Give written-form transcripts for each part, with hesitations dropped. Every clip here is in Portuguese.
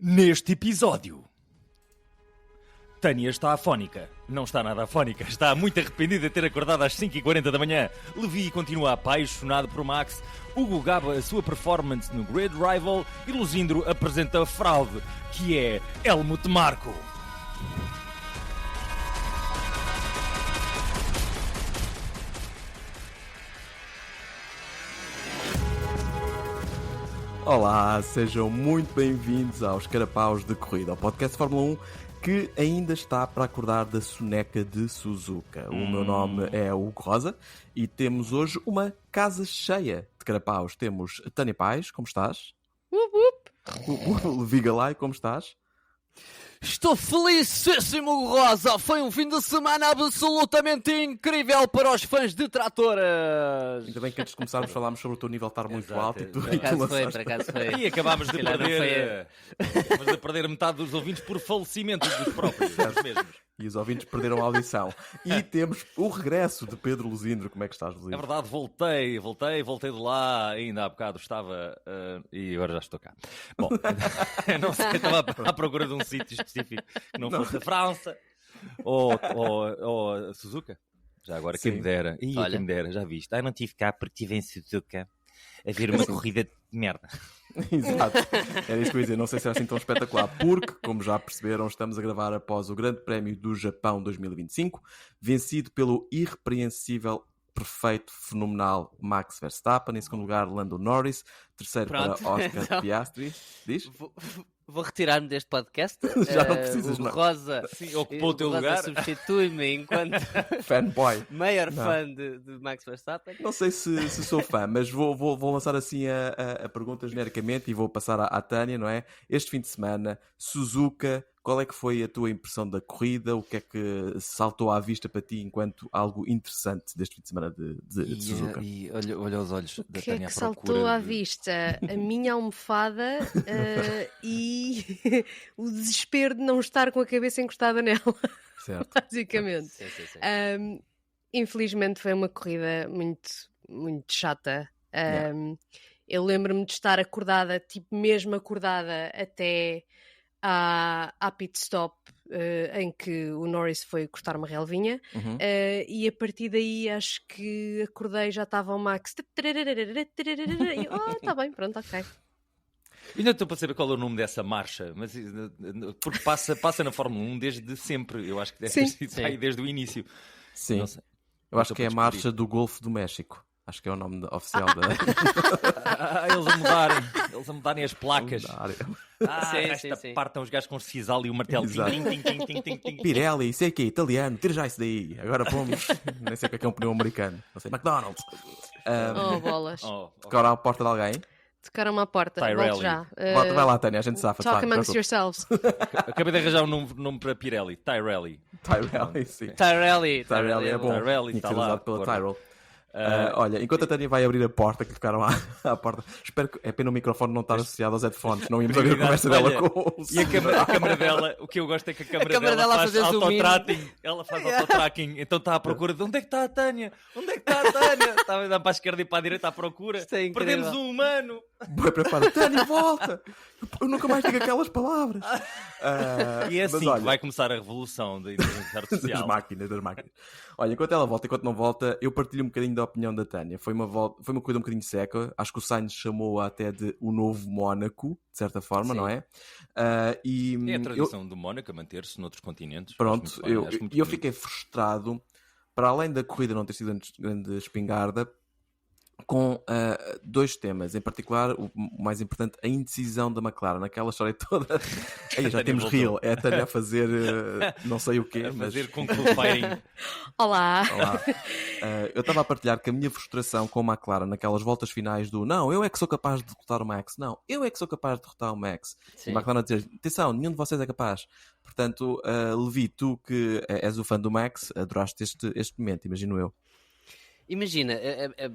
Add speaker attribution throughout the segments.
Speaker 1: Neste episódio, Tânia está afónica. Não está nada afónica, está muito arrependida de ter acordado às 5h40 da manhã. Levi continua apaixonado por Max. Hugo gaba a sua performance no Grid Rival e Luzindro apresenta a fraude, que é Helmut Marko.
Speaker 2: Olá, sejam muito bem-vindos aos Carapaus de Corrida, ao podcast Fórmula 1 que ainda está para acordar da soneca de Suzuka. O meu nome é Hugo Rosa e temos hoje uma casa cheia de carapaus. Temos Tânia Paz, como estás? O Levi Galay, como estás?
Speaker 3: Estou felicíssimo, Rosa! Foi um fim de semana absolutamente incrível para os fãs de tratoras!
Speaker 2: Ainda bem que antes de começarmos falámos sobre o teu nível estar muito alto e tu
Speaker 3: Por acaso
Speaker 2: lançaste.
Speaker 3: foi.
Speaker 1: E acabámos de perder metade dos ouvintes por falecimento dos próprios, dos mesmos.
Speaker 2: E os ouvintes perderam a audição. E temos o regresso de Pedro Luzindro. Como é que estás,
Speaker 1: É
Speaker 2: Luzindro?
Speaker 1: verdade, voltei de lá, ainda há bocado estava e agora já estou cá. Bom, não sei, estava à procura de um sítio específico que não fosse a França ou a Suzuka. Já agora, quem
Speaker 2: Sim.
Speaker 1: me dera.
Speaker 3: Olha.
Speaker 1: Quem me dera, já viste. Não tive cá porque estive em Suzuka a ver uma corrida de merda.
Speaker 2: Exato, era isso que eu ia dizer, não sei se é assim tão espetacular, porque, como já perceberam, estamos a gravar após o Grande Prémio do Japão 2025, vencido pelo irrepreensível, perfeito, fenomenal Max Verstappen, em segundo lugar Lando Norris, terceiro
Speaker 3: Pronto.
Speaker 2: para Oscar
Speaker 3: Então.
Speaker 2: Piastri, diz?
Speaker 3: Vou retirar-me deste podcast.
Speaker 2: Já não precisas,
Speaker 3: o
Speaker 2: não.
Speaker 3: Rosa,
Speaker 1: Sim, ocupou o teu
Speaker 3: Rosa
Speaker 1: lugar.
Speaker 3: substitui-me enquanto
Speaker 2: Fanboy.
Speaker 3: maior
Speaker 2: Não.
Speaker 3: fã de Max Verstappen.
Speaker 2: Não sei se sou fã, mas vou lançar assim a pergunta genericamente e vou passar à Tânia, não é? Este fim de semana, Suzuka, qual é que foi a tua impressão da corrida? O que é que saltou à vista para ti enquanto algo interessante deste fim de semana de Suzuka?
Speaker 1: E olha os olhos
Speaker 4: O
Speaker 1: da
Speaker 4: que é
Speaker 1: Tânia
Speaker 4: que
Speaker 1: à procura
Speaker 4: saltou à
Speaker 1: de-
Speaker 4: vista? A minha almofada e o desespero de não estar com a cabeça encostada nela,
Speaker 2: Certo.
Speaker 4: basicamente.
Speaker 3: Sim.
Speaker 4: Infelizmente foi uma corrida muito, muito chata.
Speaker 2: Yeah.
Speaker 4: Eu lembro-me de estar acordada, tipo mesmo acordada, até à pit stop em que o Norris foi cortar uma relvinha.
Speaker 2: Uhum.
Speaker 4: E a partir daí acho que acordei, já estava o Max. E tá bem, pronto, ok.
Speaker 1: Ainda estou para saber qual é o nome dessa marcha, mas porque passa na Fórmula 1 desde sempre. Eu acho que deve ter
Speaker 4: Sim.
Speaker 1: sido aí desde o início.
Speaker 2: Sim,
Speaker 1: Não sei.
Speaker 2: eu acho que é a
Speaker 1: Estou para
Speaker 2: marcha do Golfo do México. Acho que é o nome oficial da
Speaker 1: Eles a mudarem as placas.
Speaker 2: da área.
Speaker 3: Sim.
Speaker 1: Partam os gajos com o sisal e o martelo.
Speaker 2: Exato.
Speaker 1: Tim.
Speaker 2: Pirelli, sei que é italiano, tira já isso daí. Agora vamos, nem sei o que é um pneu americano. Não sei, McDonald's.
Speaker 4: Oh, bolas.
Speaker 2: Tocaram à porta de alguém?
Speaker 4: Tocaram-me à porta.
Speaker 1: Tyrelli.
Speaker 4: Volto já.
Speaker 2: Vai lá, Tânia, a gente safa.
Speaker 4: Talk
Speaker 2: vai,
Speaker 4: amongst
Speaker 2: preocupe.
Speaker 4: yourselves.
Speaker 1: Acabei de arranjar um nome para Pirelli. Tyrelli.
Speaker 2: Tyrelli, sim.
Speaker 3: Tyrelli
Speaker 2: Tyrelli é bom.
Speaker 1: Tyrelli,
Speaker 2: Tinha que
Speaker 1: tá
Speaker 2: ser
Speaker 1: lá,
Speaker 2: usado pela
Speaker 1: agora.
Speaker 2: Tyrell. Olha, enquanto a Tânia vai abrir a porta, que tocaram à porta, espero que é pena o microfone não estar associado aos headphones, não íamos ouvir a conversa dela
Speaker 1: Olha,
Speaker 2: com o
Speaker 1: E a câmera dela, o que eu gosto é que a câmera
Speaker 3: câmara
Speaker 1: dela
Speaker 3: dela
Speaker 1: faz
Speaker 3: fazer zoom in.
Speaker 1: autotracking. Ela faz autotracking, então está à procura de onde é que está a Tânia? Onde é que está a Tânia? Está a dar para a esquerda e para a direita à procura.
Speaker 3: Isto é incrível.
Speaker 1: Perdemos um humano.
Speaker 2: Boa preparada. Tânia, volta! Eu nunca mais digo aquelas palavras.
Speaker 1: E é
Speaker 2: Mas
Speaker 1: assim
Speaker 2: olha,
Speaker 1: que vai começar a revolução da inteligência
Speaker 2: das
Speaker 1: artificial.
Speaker 2: máquinas. Olha, enquanto ela volta, enquanto não volta, eu partilho um bocadinho da opinião da Tânia. Foi uma corrida um bocadinho seca. Acho que o Sainz chamou-a até de o novo Mónaco, de certa forma,
Speaker 3: Sim.
Speaker 2: não é? E
Speaker 1: É a tradição do Mónaco a manter-se noutros continentes.
Speaker 2: pronto,
Speaker 1: Acho muito bem, acho muito
Speaker 2: eu
Speaker 1: bonito.
Speaker 2: fiquei frustrado, para além da corrida não ter sido grande espingarda, com dois temas, em particular, o mais importante, a indecisão da McLaren, naquela história toda. Aí já
Speaker 1: Tânia
Speaker 2: temos
Speaker 1: voltou.
Speaker 2: real, é a Tânia a fazer não sei o quê,
Speaker 1: A
Speaker 2: mas
Speaker 1: fazer conclude firing.
Speaker 4: Olá.
Speaker 2: olá. Eu estava a partilhar que a minha frustração com a McLaren naquelas voltas finais do não, eu é que sou capaz de derrotar o Max, não, eu é que sou capaz de derrotar o Max.
Speaker 3: Sim.
Speaker 2: E a McLaren a dizer, atenção, nenhum de vocês é capaz. Portanto, Levi, tu que és o fã do Max, adoraste este momento, imagino eu.
Speaker 3: Imagina,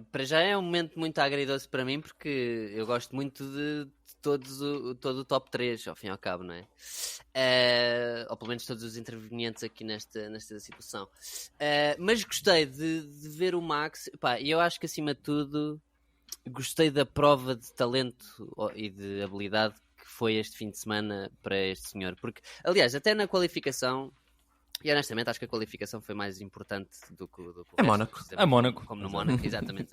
Speaker 3: para já é um momento muito agridoce para mim porque eu gosto muito de todo o top 3, ao fim e ao cabo, não é? Ou pelo menos todos os intervenientes aqui nesta situação. Mas gostei de ver o Max, pá, e eu acho que acima de tudo gostei da prova de talento e de habilidade foi este fim de semana para este senhor. Porque, aliás, até na qualificação, e honestamente acho que a qualificação foi mais importante do que o resto,
Speaker 2: Mónaco.
Speaker 1: A Mónaco.
Speaker 3: como no Mónaco, exatamente.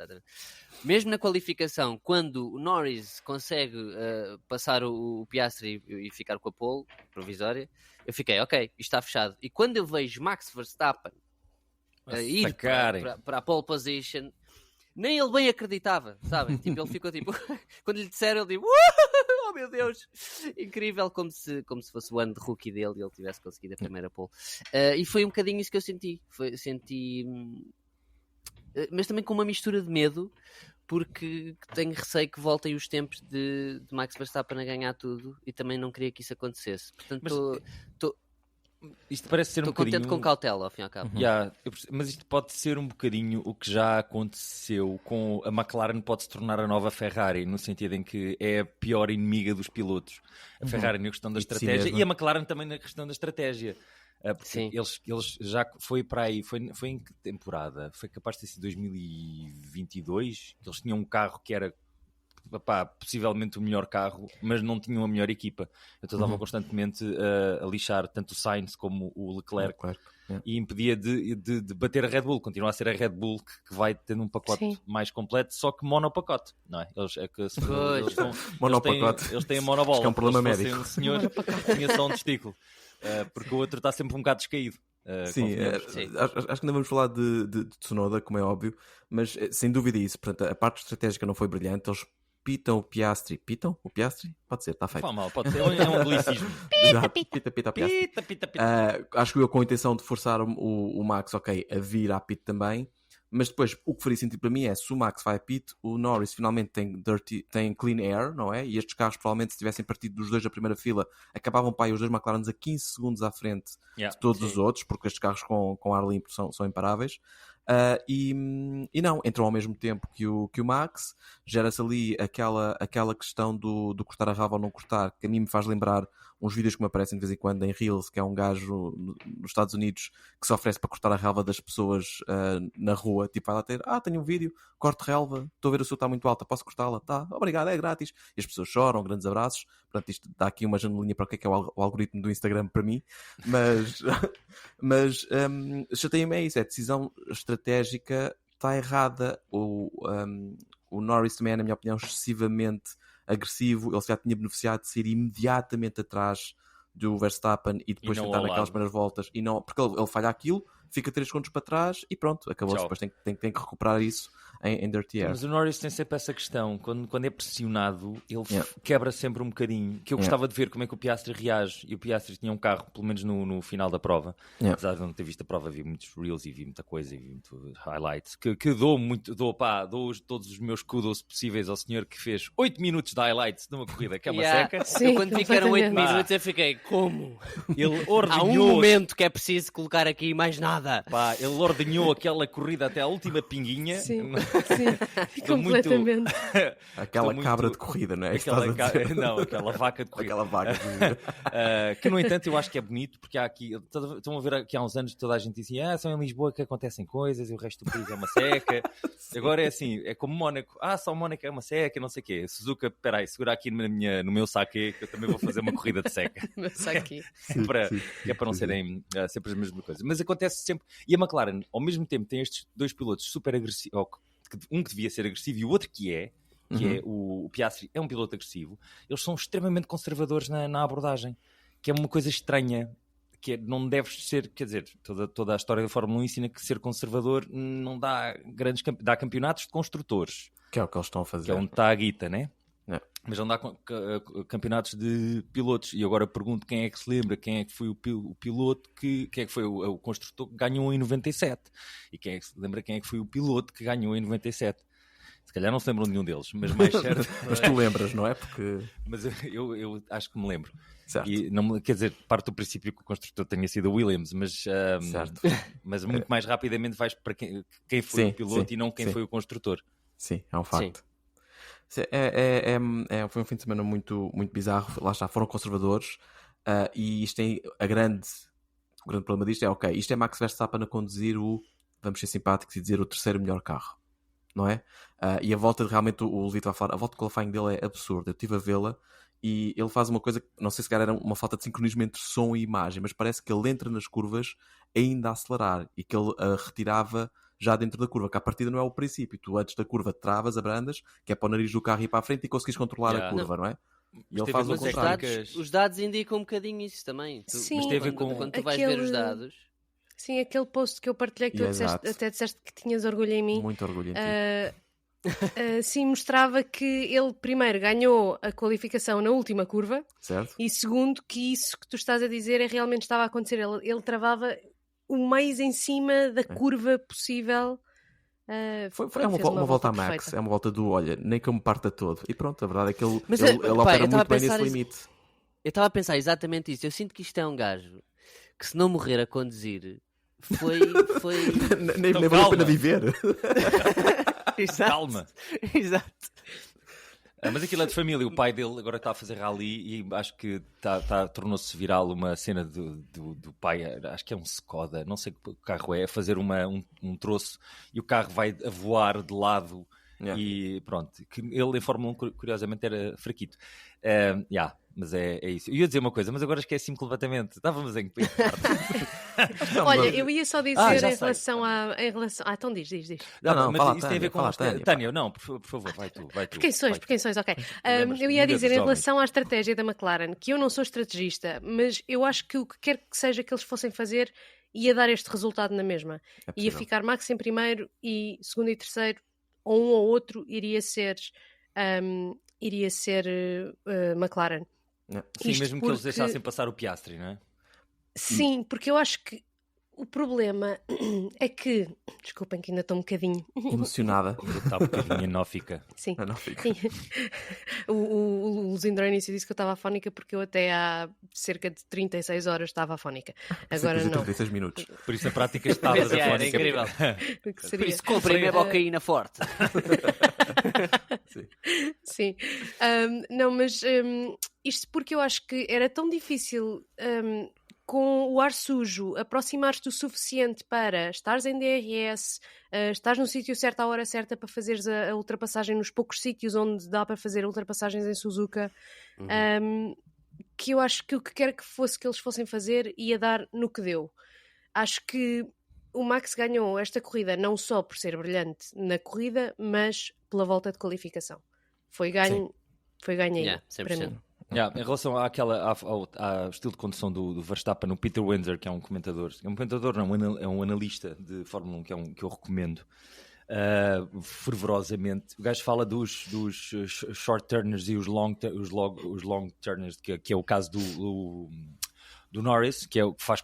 Speaker 3: Mesmo na qualificação, quando o Norris consegue passar o Piastri e ficar com a pole provisória, eu fiquei, ok, isto está fechado. E quando eu vejo Max Verstappen ir para a pole position, nem ele bem acreditava, sabem? Tipo, ele ficou tipo, quando lhe disseram, ele tipo, oh meu Deus, incrível, como se fosse o ano de rookie dele e ele tivesse conseguido a primeira pole. E foi um bocadinho isso que eu senti. Mas também com uma mistura de medo, porque tenho receio que voltem os tempos de Max Verstappen a ganhar tudo e também não queria que isso acontecesse. Portanto,
Speaker 1: Isto parece ser um
Speaker 3: estou
Speaker 1: bocadinho...
Speaker 3: contente com cautela, ao fim e ao cabo.
Speaker 1: Mas isto pode ser um bocadinho o que já aconteceu com a McLaren, pode se tornar a nova Ferrari, no sentido em que é a pior inimiga dos pilotos. A Ferrari na questão da estratégia e a McLaren também na questão da estratégia. Porque eles já foi para aí, foi em que temporada? Foi capaz de ter sido 2022, eles tinham um carro que era possivelmente o melhor carro, mas não tinham a melhor equipa. Então estavam constantemente a lixar tanto o Sainz como o Leclerc. E impedia de bater a Red Bull. Continua a ser a Red Bull que vai tendo um pacote mais completo, só que monopacote, não é? Eles têm a monobola.
Speaker 2: Acho que é um problema médico.
Speaker 1: Um senhor tinha só um testículo, porque o outro está sempre um bocado descaído.
Speaker 2: Acho que ainda vamos falar de Tsunoda, como é óbvio, mas sem dúvida isso. Portanto, a parte estratégica não foi brilhante. Eles pitam o Piastri. Pitam o Piastri? Pode ser, está feito.
Speaker 1: Não fala mal, pode ser. É um anglicismo.
Speaker 2: Pita. Acho que eu com a intenção de forçar o Max, a vir à pit também. Mas depois, o que faria sentido para mim é, se o Max vai a pit, o Norris finalmente tem clean air, não é? E estes carros, provavelmente, se tivessem partido dos dois da primeira fila, acabavam para aí os dois McLarens a 15 segundos à frente de todos os outros, porque estes carros com ar limpo são imparáveis. E não, entram ao mesmo tempo que o Max. Gera-se ali aquela questão do cortar a rava ou não cortar, que a mim me faz lembrar uns vídeos que me aparecem de vez em quando em Reels, que é um gajo nos Estados Unidos que se oferece para cortar a relva das pessoas na rua. Tipo, vai lá ter, tenho um vídeo, corto relva, estou a ver o seu está muito alta, posso cortá-la? Tá, obrigado, é grátis. E as pessoas choram, grandes abraços. Portanto, isto dá aqui uma janelinha para o que é o algoritmo do Instagram para mim. Mas chateia-me é isso, é decisão estratégica está errada. O Norris também é, na minha opinião, excessivamente agressivo. Ele já tinha beneficiado de ser imediatamente atrás do Verstappen e depois tentar naquelas primeiras voltas, e não, porque ele falha aquilo, fica 3 segundos para trás e pronto, acabou-se. Depois tem que recuperar isso em Dirty Air.
Speaker 1: Mas o Norris tem sempre essa questão, quando é pressionado, ele quebra sempre um bocadinho, que eu gostava de ver como é que o Piastri reage, e o Piastri tinha um carro, pelo menos no final da prova, apesar de não ter visto a prova, vi muitos reels e vi muita coisa, e vi muito highlights, que dou todos os meus kudos possíveis ao senhor que fez 8 minutos de highlights numa corrida, que é uma seca.
Speaker 3: Sim, eu quando ficaram 8 minutos eu fiquei, como?
Speaker 1: Ele ordenhou...
Speaker 3: Há um momento que é preciso colocar aqui mais nada.
Speaker 1: Ele ordenhou aquela corrida até a última pinguinha.
Speaker 4: Sim, completamente.
Speaker 2: Aquela cabra de corrida, não é?
Speaker 1: Aquela vaca de corrida.
Speaker 2: Aquela vaca de corrida.
Speaker 1: Que, no entanto, eu acho que é bonito, porque há aqui... Estão a ver que há uns anos toda a gente dizia só em Lisboa que acontecem coisas e o resto do país é uma seca. Agora é assim, é como Mónaco. Só Mónaco é uma seca, não sei o quê. Suzuka, peraí, segura aqui no meu saque, que eu também vou fazer uma corrida de seca.
Speaker 4: Meu saque.
Speaker 1: É para não serem sempre as mesmas coisas. Mas acontece sempre... E a McLaren, ao mesmo tempo, tem estes dois pilotos super agressivos, um que devia ser agressivo e o outro que é o Piastri, é um piloto agressivo. Eles são extremamente conservadores na abordagem, que é uma coisa estranha, que não deve ser, quer dizer, toda a história da Fórmula 1 ensina que ser conservador não dá dá campeonatos de construtores.
Speaker 2: Que é o que eles estão a fazer.
Speaker 1: Que é onde está a guita, né? Mas não dá campeonatos de pilotos. E agora pergunto quem é que se lembra, quem é que foi o piloto, quem é que foi o construtor que ganhou em 97. E quem é que se lembra quem é que foi o piloto que ganhou em 97. Se calhar não se lembram de nenhum deles, mas mais certo...
Speaker 2: Mas tu lembras, não é? Porque...
Speaker 1: Mas eu acho que me lembro.
Speaker 2: Certo.
Speaker 1: E não, quer dizer, parte do princípio que o construtor tenha sido o Williams, mas muito mais rapidamente vais para quem foi o piloto e não quem foi o construtor.
Speaker 2: Sim, é um facto. Foi um fim de semana muito, muito bizarro. Lá está, foram conservadores, e isto tem o grande problema disto é, isto é Max Verstappen a conduzir vamos ser simpáticos e dizer, o terceiro melhor carro, não é? E a volta realmente, o Lito vai falar, a volta de qualifying dele é absurda. Eu estive a vê-la e ele faz uma coisa que não sei se calhar era uma falta de sincronismo entre som e imagem, mas parece que ele entra nas curvas ainda a acelerar e que ele a retirava já dentro da curva, que a partida não é o princípio. Tu antes da curva travas, abrandas, que é para o nariz do carro ir para a frente e conseguis controlar a curva, não é? E ele faz o
Speaker 3: Mas
Speaker 2: contrário.
Speaker 3: os dados indicam um bocadinho isso também.
Speaker 4: Sim,
Speaker 1: mas tem a ver com
Speaker 3: quando tu vais ver os dados.
Speaker 4: Sim, aquele post que eu partilhei que tu até disseste que tinhas orgulho em mim.
Speaker 2: Muito orgulho em ti.
Speaker 4: Sim, mostrava que ele primeiro ganhou a qualificação na última curva,
Speaker 2: certo?
Speaker 4: E segundo, que isso que tu estás a dizer realmente estava a acontecer. Ele travava o mais em cima da curva possível.
Speaker 2: Foi uma volta a Max,
Speaker 4: perfeita.
Speaker 2: é uma volta do olha, nem que eu me parta todo. E pronto, a verdade é que ele
Speaker 3: Pá,
Speaker 2: opera muito bem nesse limite.
Speaker 3: Eu estava a pensar exatamente isso. Eu sinto que isto é um gajo que, se não morrer a conduzir, foi...
Speaker 2: nem vale a pena viver.
Speaker 3: Exato.
Speaker 1: Calma.
Speaker 3: Exato.
Speaker 1: Mas aquilo é de família. O pai dele agora está a fazer rally e acho que tornou-se viral uma cena do pai, acho que é um Skoda, não sei que carro é, a fazer um troço e o carro vai a voar de lado. E pronto, que ele em Fórmula 1 curiosamente era fraquito. Mas é isso. Eu ia dizer uma coisa, mas agora esqueci-me completamente. Estávamos em
Speaker 4: Olha, eu ia só dizer
Speaker 1: já
Speaker 4: em relação a... então diz.
Speaker 2: Não,
Speaker 1: mas
Speaker 2: fala,
Speaker 1: isso tem a ver com
Speaker 2: Tânia.
Speaker 1: Tânia, não, por favor, vai tu.
Speaker 4: Por quem sois, ok. Eu ia dizer em relação à estratégia da McLaren, que eu não sou estrategista, mas eu acho que o que quer que seja que eles fossem fazer ia dar este resultado na mesma. Ia ficar Max em primeiro e segundo e terceiro, ou um ou outro iria ser McLaren.
Speaker 1: Sim,
Speaker 4: Isto
Speaker 1: mesmo que eles deixassem passar o Piastri, não é?
Speaker 4: Sim, porque eu acho que o problema é que... Desculpem que ainda estou um bocadinho...
Speaker 2: Emocionada.
Speaker 1: Está um bocadinho anófica.
Speaker 4: Sim.
Speaker 2: Anófica.
Speaker 4: Sim. O Luzindo ao início disse que eu estava afónica porque eu até há cerca de 36 horas estava afónica. Agora não.
Speaker 2: 36 minutos.
Speaker 1: Por isso na prática estavas
Speaker 3: Era
Speaker 1: afónica.
Speaker 3: incrível.
Speaker 4: Por
Speaker 3: Por isso comprei a bocaína forte.
Speaker 4: Sim. Não, mas isto porque eu acho que era tão difícil com o ar sujo aproximar-te o suficiente para estares em DRS, estares no sítio certo à hora certa para fazeres a ultrapassagem nos poucos sítios onde dá para fazer ultrapassagens em Suzuka, que eu acho que o que quer que fosse que eles fossem fazer ia dar no que deu. Acho que o Max ganhou esta corrida não só por ser brilhante na corrida, mas pela volta de qualificação. Foi ganho aí, para mim.
Speaker 1: Em relação ao estilo de condução do Verstappen, o Peter Windsor, que é um comentador, não, é um analista de Fórmula 1 que eu recomendo fervorosamente. O gajo fala dos short turners e os long turners, que é o caso do Norris, que faz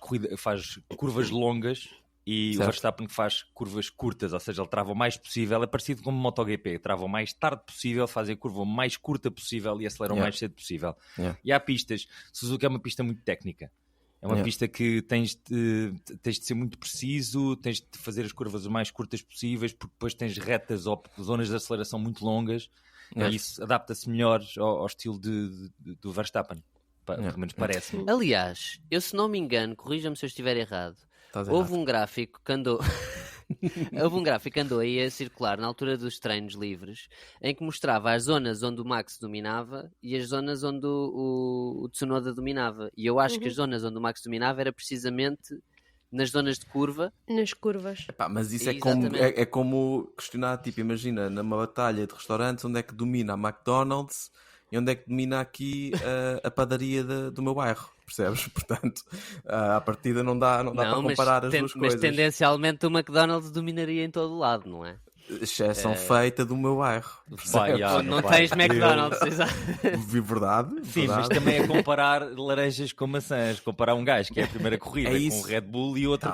Speaker 1: curvas longas, e certo. O Verstappen que faz curvas curtas, ou seja, ele trava o mais possível, é parecido com o MotoGP, trava o mais tarde possível, faz a curva o mais curta possível e acelera o mais cedo possível. E há pistas, Suzuka é uma pista muito técnica, é uma pista que tens de ser muito preciso, tens de fazer as curvas o mais curtas possíveis, porque depois tens retas ou zonas de aceleração muito longas, e isso adapta-se melhor ao estilo do Verstappen, pelo menos parece-me.
Speaker 3: Aliás, eu se não me engano, corrija-me se eu estiver errado, houve um gráfico que andou aí a circular na altura dos treinos livres, em que mostrava as zonas onde o Max dominava e as zonas onde o Tsunoda dominava. E eu acho que as zonas onde o Max dominava era precisamente nas zonas de curva.
Speaker 4: Nas curvas.
Speaker 2: Mas isso é como questionar, tipo, imagina, numa batalha de restaurantes, onde é que domina a McDonald's e onde é que domina aqui a padaria do meu bairro. Percebes? Portanto, à partida não dá para comparar as duas coisas.
Speaker 3: Mas tendencialmente o McDonald's dominaria em todo o lado, não é?
Speaker 2: Exceção feita do meu bairro.
Speaker 3: Não tens McDonald's, exato.
Speaker 2: Verdade.
Speaker 1: Sim, mas também é comparar laranjas com maçãs. Comparar um gajo que é a primeira corrida com o Red Bull e outro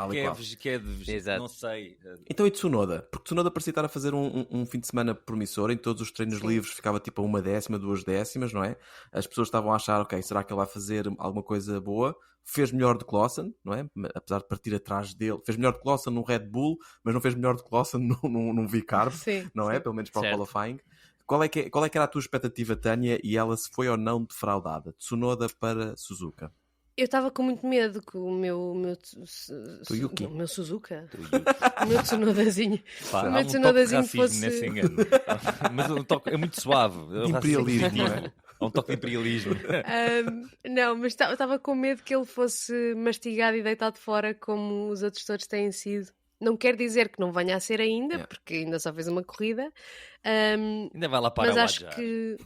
Speaker 1: que é de não sei.
Speaker 2: Então e Tsunoda? Porque Tsunoda parecia estar a fazer um fim de semana promissor. Em todos os treinos livres ficava tipo a 1/10, 2/10, não é? As pessoas estavam a achar, ok, será que ele vai fazer alguma coisa boa? Fez melhor do que Lawson, não é? Apesar de partir atrás dele. Fez melhor do que Lawson no Red Bull, mas não fez melhor do que Lawson num V-Carb, não é? Pelo menos para o qualifying. Qual é que era a tua expectativa, Tânia, e ela se foi ou não defraudada? Tsunoda para Suzuka?
Speaker 4: Eu estava com muito medo que o
Speaker 2: Yuki.
Speaker 4: meu Suzuka, o meu Tsunodazinho,
Speaker 1: Pá,
Speaker 4: o
Speaker 1: há
Speaker 4: meu
Speaker 1: um toque de
Speaker 4: Tsunodazinho
Speaker 1: racismo
Speaker 4: fosse...
Speaker 1: nesse engano. Mas o toque é muito suave. É o
Speaker 2: Imperialismo,
Speaker 1: racismo
Speaker 2: não é?
Speaker 1: Há um toque de imperialismo.
Speaker 4: Não, mas estava com medo que ele fosse mastigado e deitado fora como os outros todos têm sido. Não quer dizer que não venha a ser ainda,
Speaker 2: Yeah.
Speaker 4: porque ainda só fez uma corrida.
Speaker 1: Ainda vai lá para
Speaker 4: Mas
Speaker 1: o
Speaker 4: acho
Speaker 1: Adjar.
Speaker 4: que...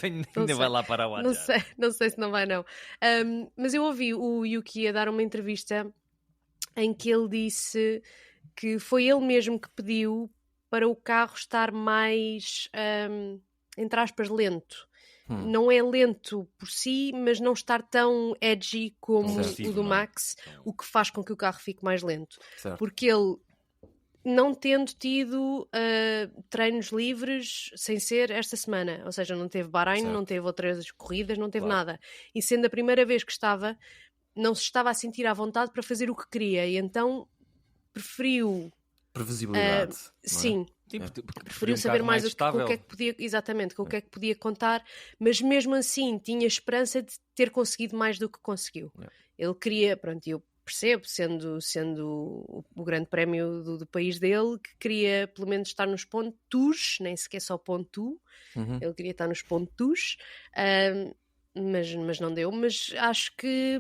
Speaker 1: Ainda
Speaker 4: sei.
Speaker 1: vai lá para o
Speaker 4: Não
Speaker 1: Adjar.
Speaker 4: não sei se não vai, não. Mas eu ouvi o Yuki a dar uma entrevista em que ele disse que foi ele mesmo que pediu para o carro estar mais, entre aspas, lento. Não é lento por si, mas não estar tão edgy como
Speaker 1: Agressivo,
Speaker 4: o do
Speaker 1: não é?
Speaker 4: Max, o que faz com que o carro fique mais lento.
Speaker 2: Certo.
Speaker 4: Porque ele, não tendo tido treinos livres sem ser esta semana, ou seja, não teve Bahrein,
Speaker 2: Certo.
Speaker 4: não teve outras corridas, não teve
Speaker 1: Claro.
Speaker 4: nada. E sendo a primeira vez que estava, não se estava a sentir à vontade para fazer o que queria, e então preferiu,
Speaker 2: Previsibilidade. não é?
Speaker 4: sim,
Speaker 1: Sim, porque
Speaker 4: preferiu
Speaker 1: um
Speaker 4: saber
Speaker 1: carro
Speaker 4: mais com o
Speaker 1: estável.
Speaker 4: que é que podia, exatamente, com o que é que podia contar, mas mesmo assim tinha esperança de ter conseguido mais do que conseguiu.
Speaker 2: Yeah.
Speaker 4: Ele queria, pronto, eu percebo, sendo o grande prémio do país dele, que queria pelo menos estar nos pontos, nem sequer só ponto,
Speaker 2: Uhum.
Speaker 4: ele queria estar nos pontos, mas não deu. Mas acho que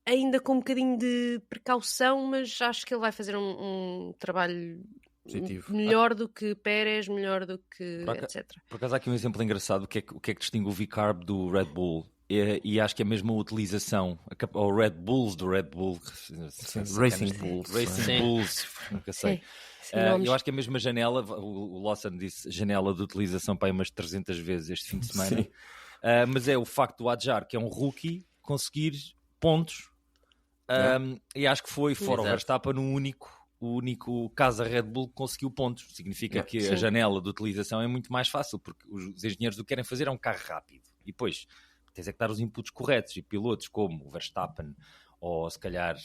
Speaker 4: ainda com um bocadinho de precaução, mas acho que ele vai fazer um trabalho
Speaker 2: Positivo.
Speaker 4: melhor do que Pérez, melhor do que
Speaker 1: Por aca-
Speaker 4: etc.
Speaker 1: Por acaso há aqui um exemplo engraçado, o que é que distingue o V-Carb do Red Bull? E acho que é mesmo a utilização, ou Red Bulls do Red Bull.
Speaker 2: Racing Bulls.
Speaker 1: Racing
Speaker 3: Sim.
Speaker 1: Bulls, nunca sei.
Speaker 4: Sim, sim, nomes.
Speaker 1: Eu acho que é mesmo a janela, o Lawson disse janela de utilização para aí umas 300 vezes este fim de semana.
Speaker 2: Sim.
Speaker 1: Mas é o facto do Adjar, que é um rookie, conseguir pontos. E acho que foi fora o
Speaker 3: Exato.
Speaker 1: Verstappen o único caso a Red Bull que conseguiu pontos. Significa
Speaker 2: Yeah.
Speaker 1: que
Speaker 4: Sim.
Speaker 1: a janela de utilização é muito mais fácil, porque os engenheiros o que querem fazer é um carro rápido. E depois tens é que dar os inputs corretos. E pilotos como o Verstappen, ou se calhar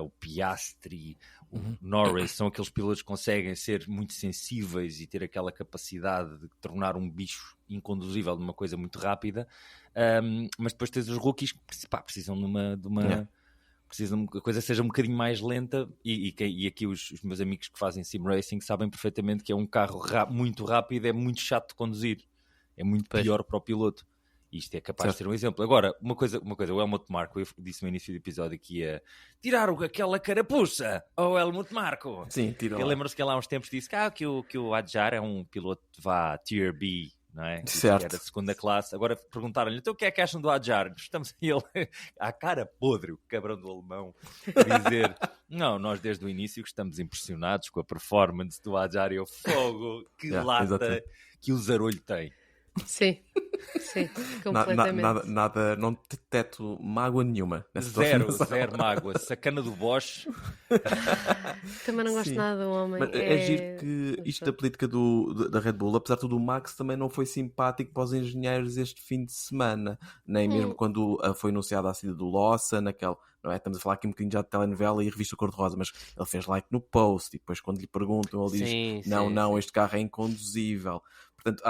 Speaker 1: o Piastri, o Norris, são aqueles pilotos que conseguem ser muito sensíveis e ter aquela capacidade de tornar um bicho inconduzível de uma coisa muito rápida. Mas depois tens os rookies que precisam de uma
Speaker 2: Yeah.
Speaker 1: precisam que a coisa seja um bocadinho mais lenta e aqui os meus amigos que fazem sim racing sabem perfeitamente que é um carro muito rápido, é muito chato de conduzir, é muito pior para o piloto. Isto é capaz de ser um exemplo. Agora, uma coisa, o Helmut Marko, eu disse no início do episódio que ia tirar aquela carapuça ao Helmut Marko.
Speaker 2: Sim, tira
Speaker 1: Ele
Speaker 2: lá.
Speaker 1: lembra-se que ele há uns tempos disse que o Adjar é um piloto vá Tier B, não é?
Speaker 2: Certo.
Speaker 1: Que era segunda classe. Agora perguntaram-lhe, então o que é que acham do Adjar? Estamos ele à cara podre, o cabrão do alemão, a dizer, não, nós desde o início estamos impressionados com a performance do Adjar e o fogo, que
Speaker 2: Yeah,
Speaker 1: lata
Speaker 2: exatamente.
Speaker 1: que o Zarolho tem.
Speaker 4: Sim, sim, completamente.
Speaker 2: Nada, não detecto mágoa nenhuma nessa
Speaker 1: Zero mágoa. Sacana do Bosch.
Speaker 4: Também não gosto
Speaker 2: Sim.
Speaker 4: nada do homem.
Speaker 2: Mas é giro que isto da política da Red Bull, apesar de tudo, o Max também não foi simpático para os engenheiros este fim de semana, nem mesmo quando foi anunciada a saída do Lawson, não é? Estamos a falar aqui um bocadinho já de telenovela e revista Cor-de-Rosa, mas ele fez like no post e depois quando lhe perguntam ele diz,
Speaker 3: Sim,
Speaker 2: não,
Speaker 3: sim.
Speaker 2: este carro é inconduzível. Portanto,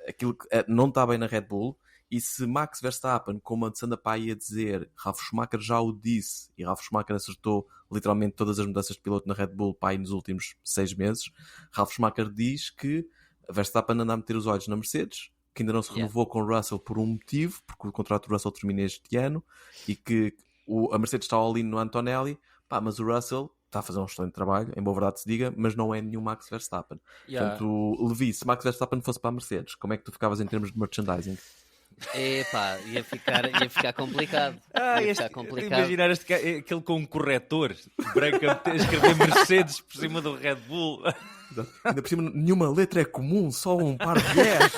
Speaker 2: aquilo que não está bem na Red Bull. E se Max Verstappen, como a Sanda Pai ia dizer, Ralf Schumacher já o disse, e Ralf Schumacher acertou literalmente todas as mudanças de piloto na Red Bull Pai nos últimos 6 meses, Ralf Schumacher diz que Verstappen anda a meter os olhos na Mercedes, que ainda não se renovou com o Russell por um motivo, porque o contrato do Russell termina este ano, e que a Mercedes está all-in no Antonelli, mas o Russell está a fazer um excelente trabalho, em boa verdade se diga, mas não é nenhum Max Verstappen. Portanto, Levi, se Max Verstappen fosse para a Mercedes, como é que tu ficavas em termos de merchandising?
Speaker 3: Epá, ia ficar complicado. Ia ficar complicado.
Speaker 1: Imaginar aquele com um corretor branco a escrever Mercedes por cima do Red Bull.
Speaker 2: Ainda por cima, nenhuma letra é comum, só um par de 10.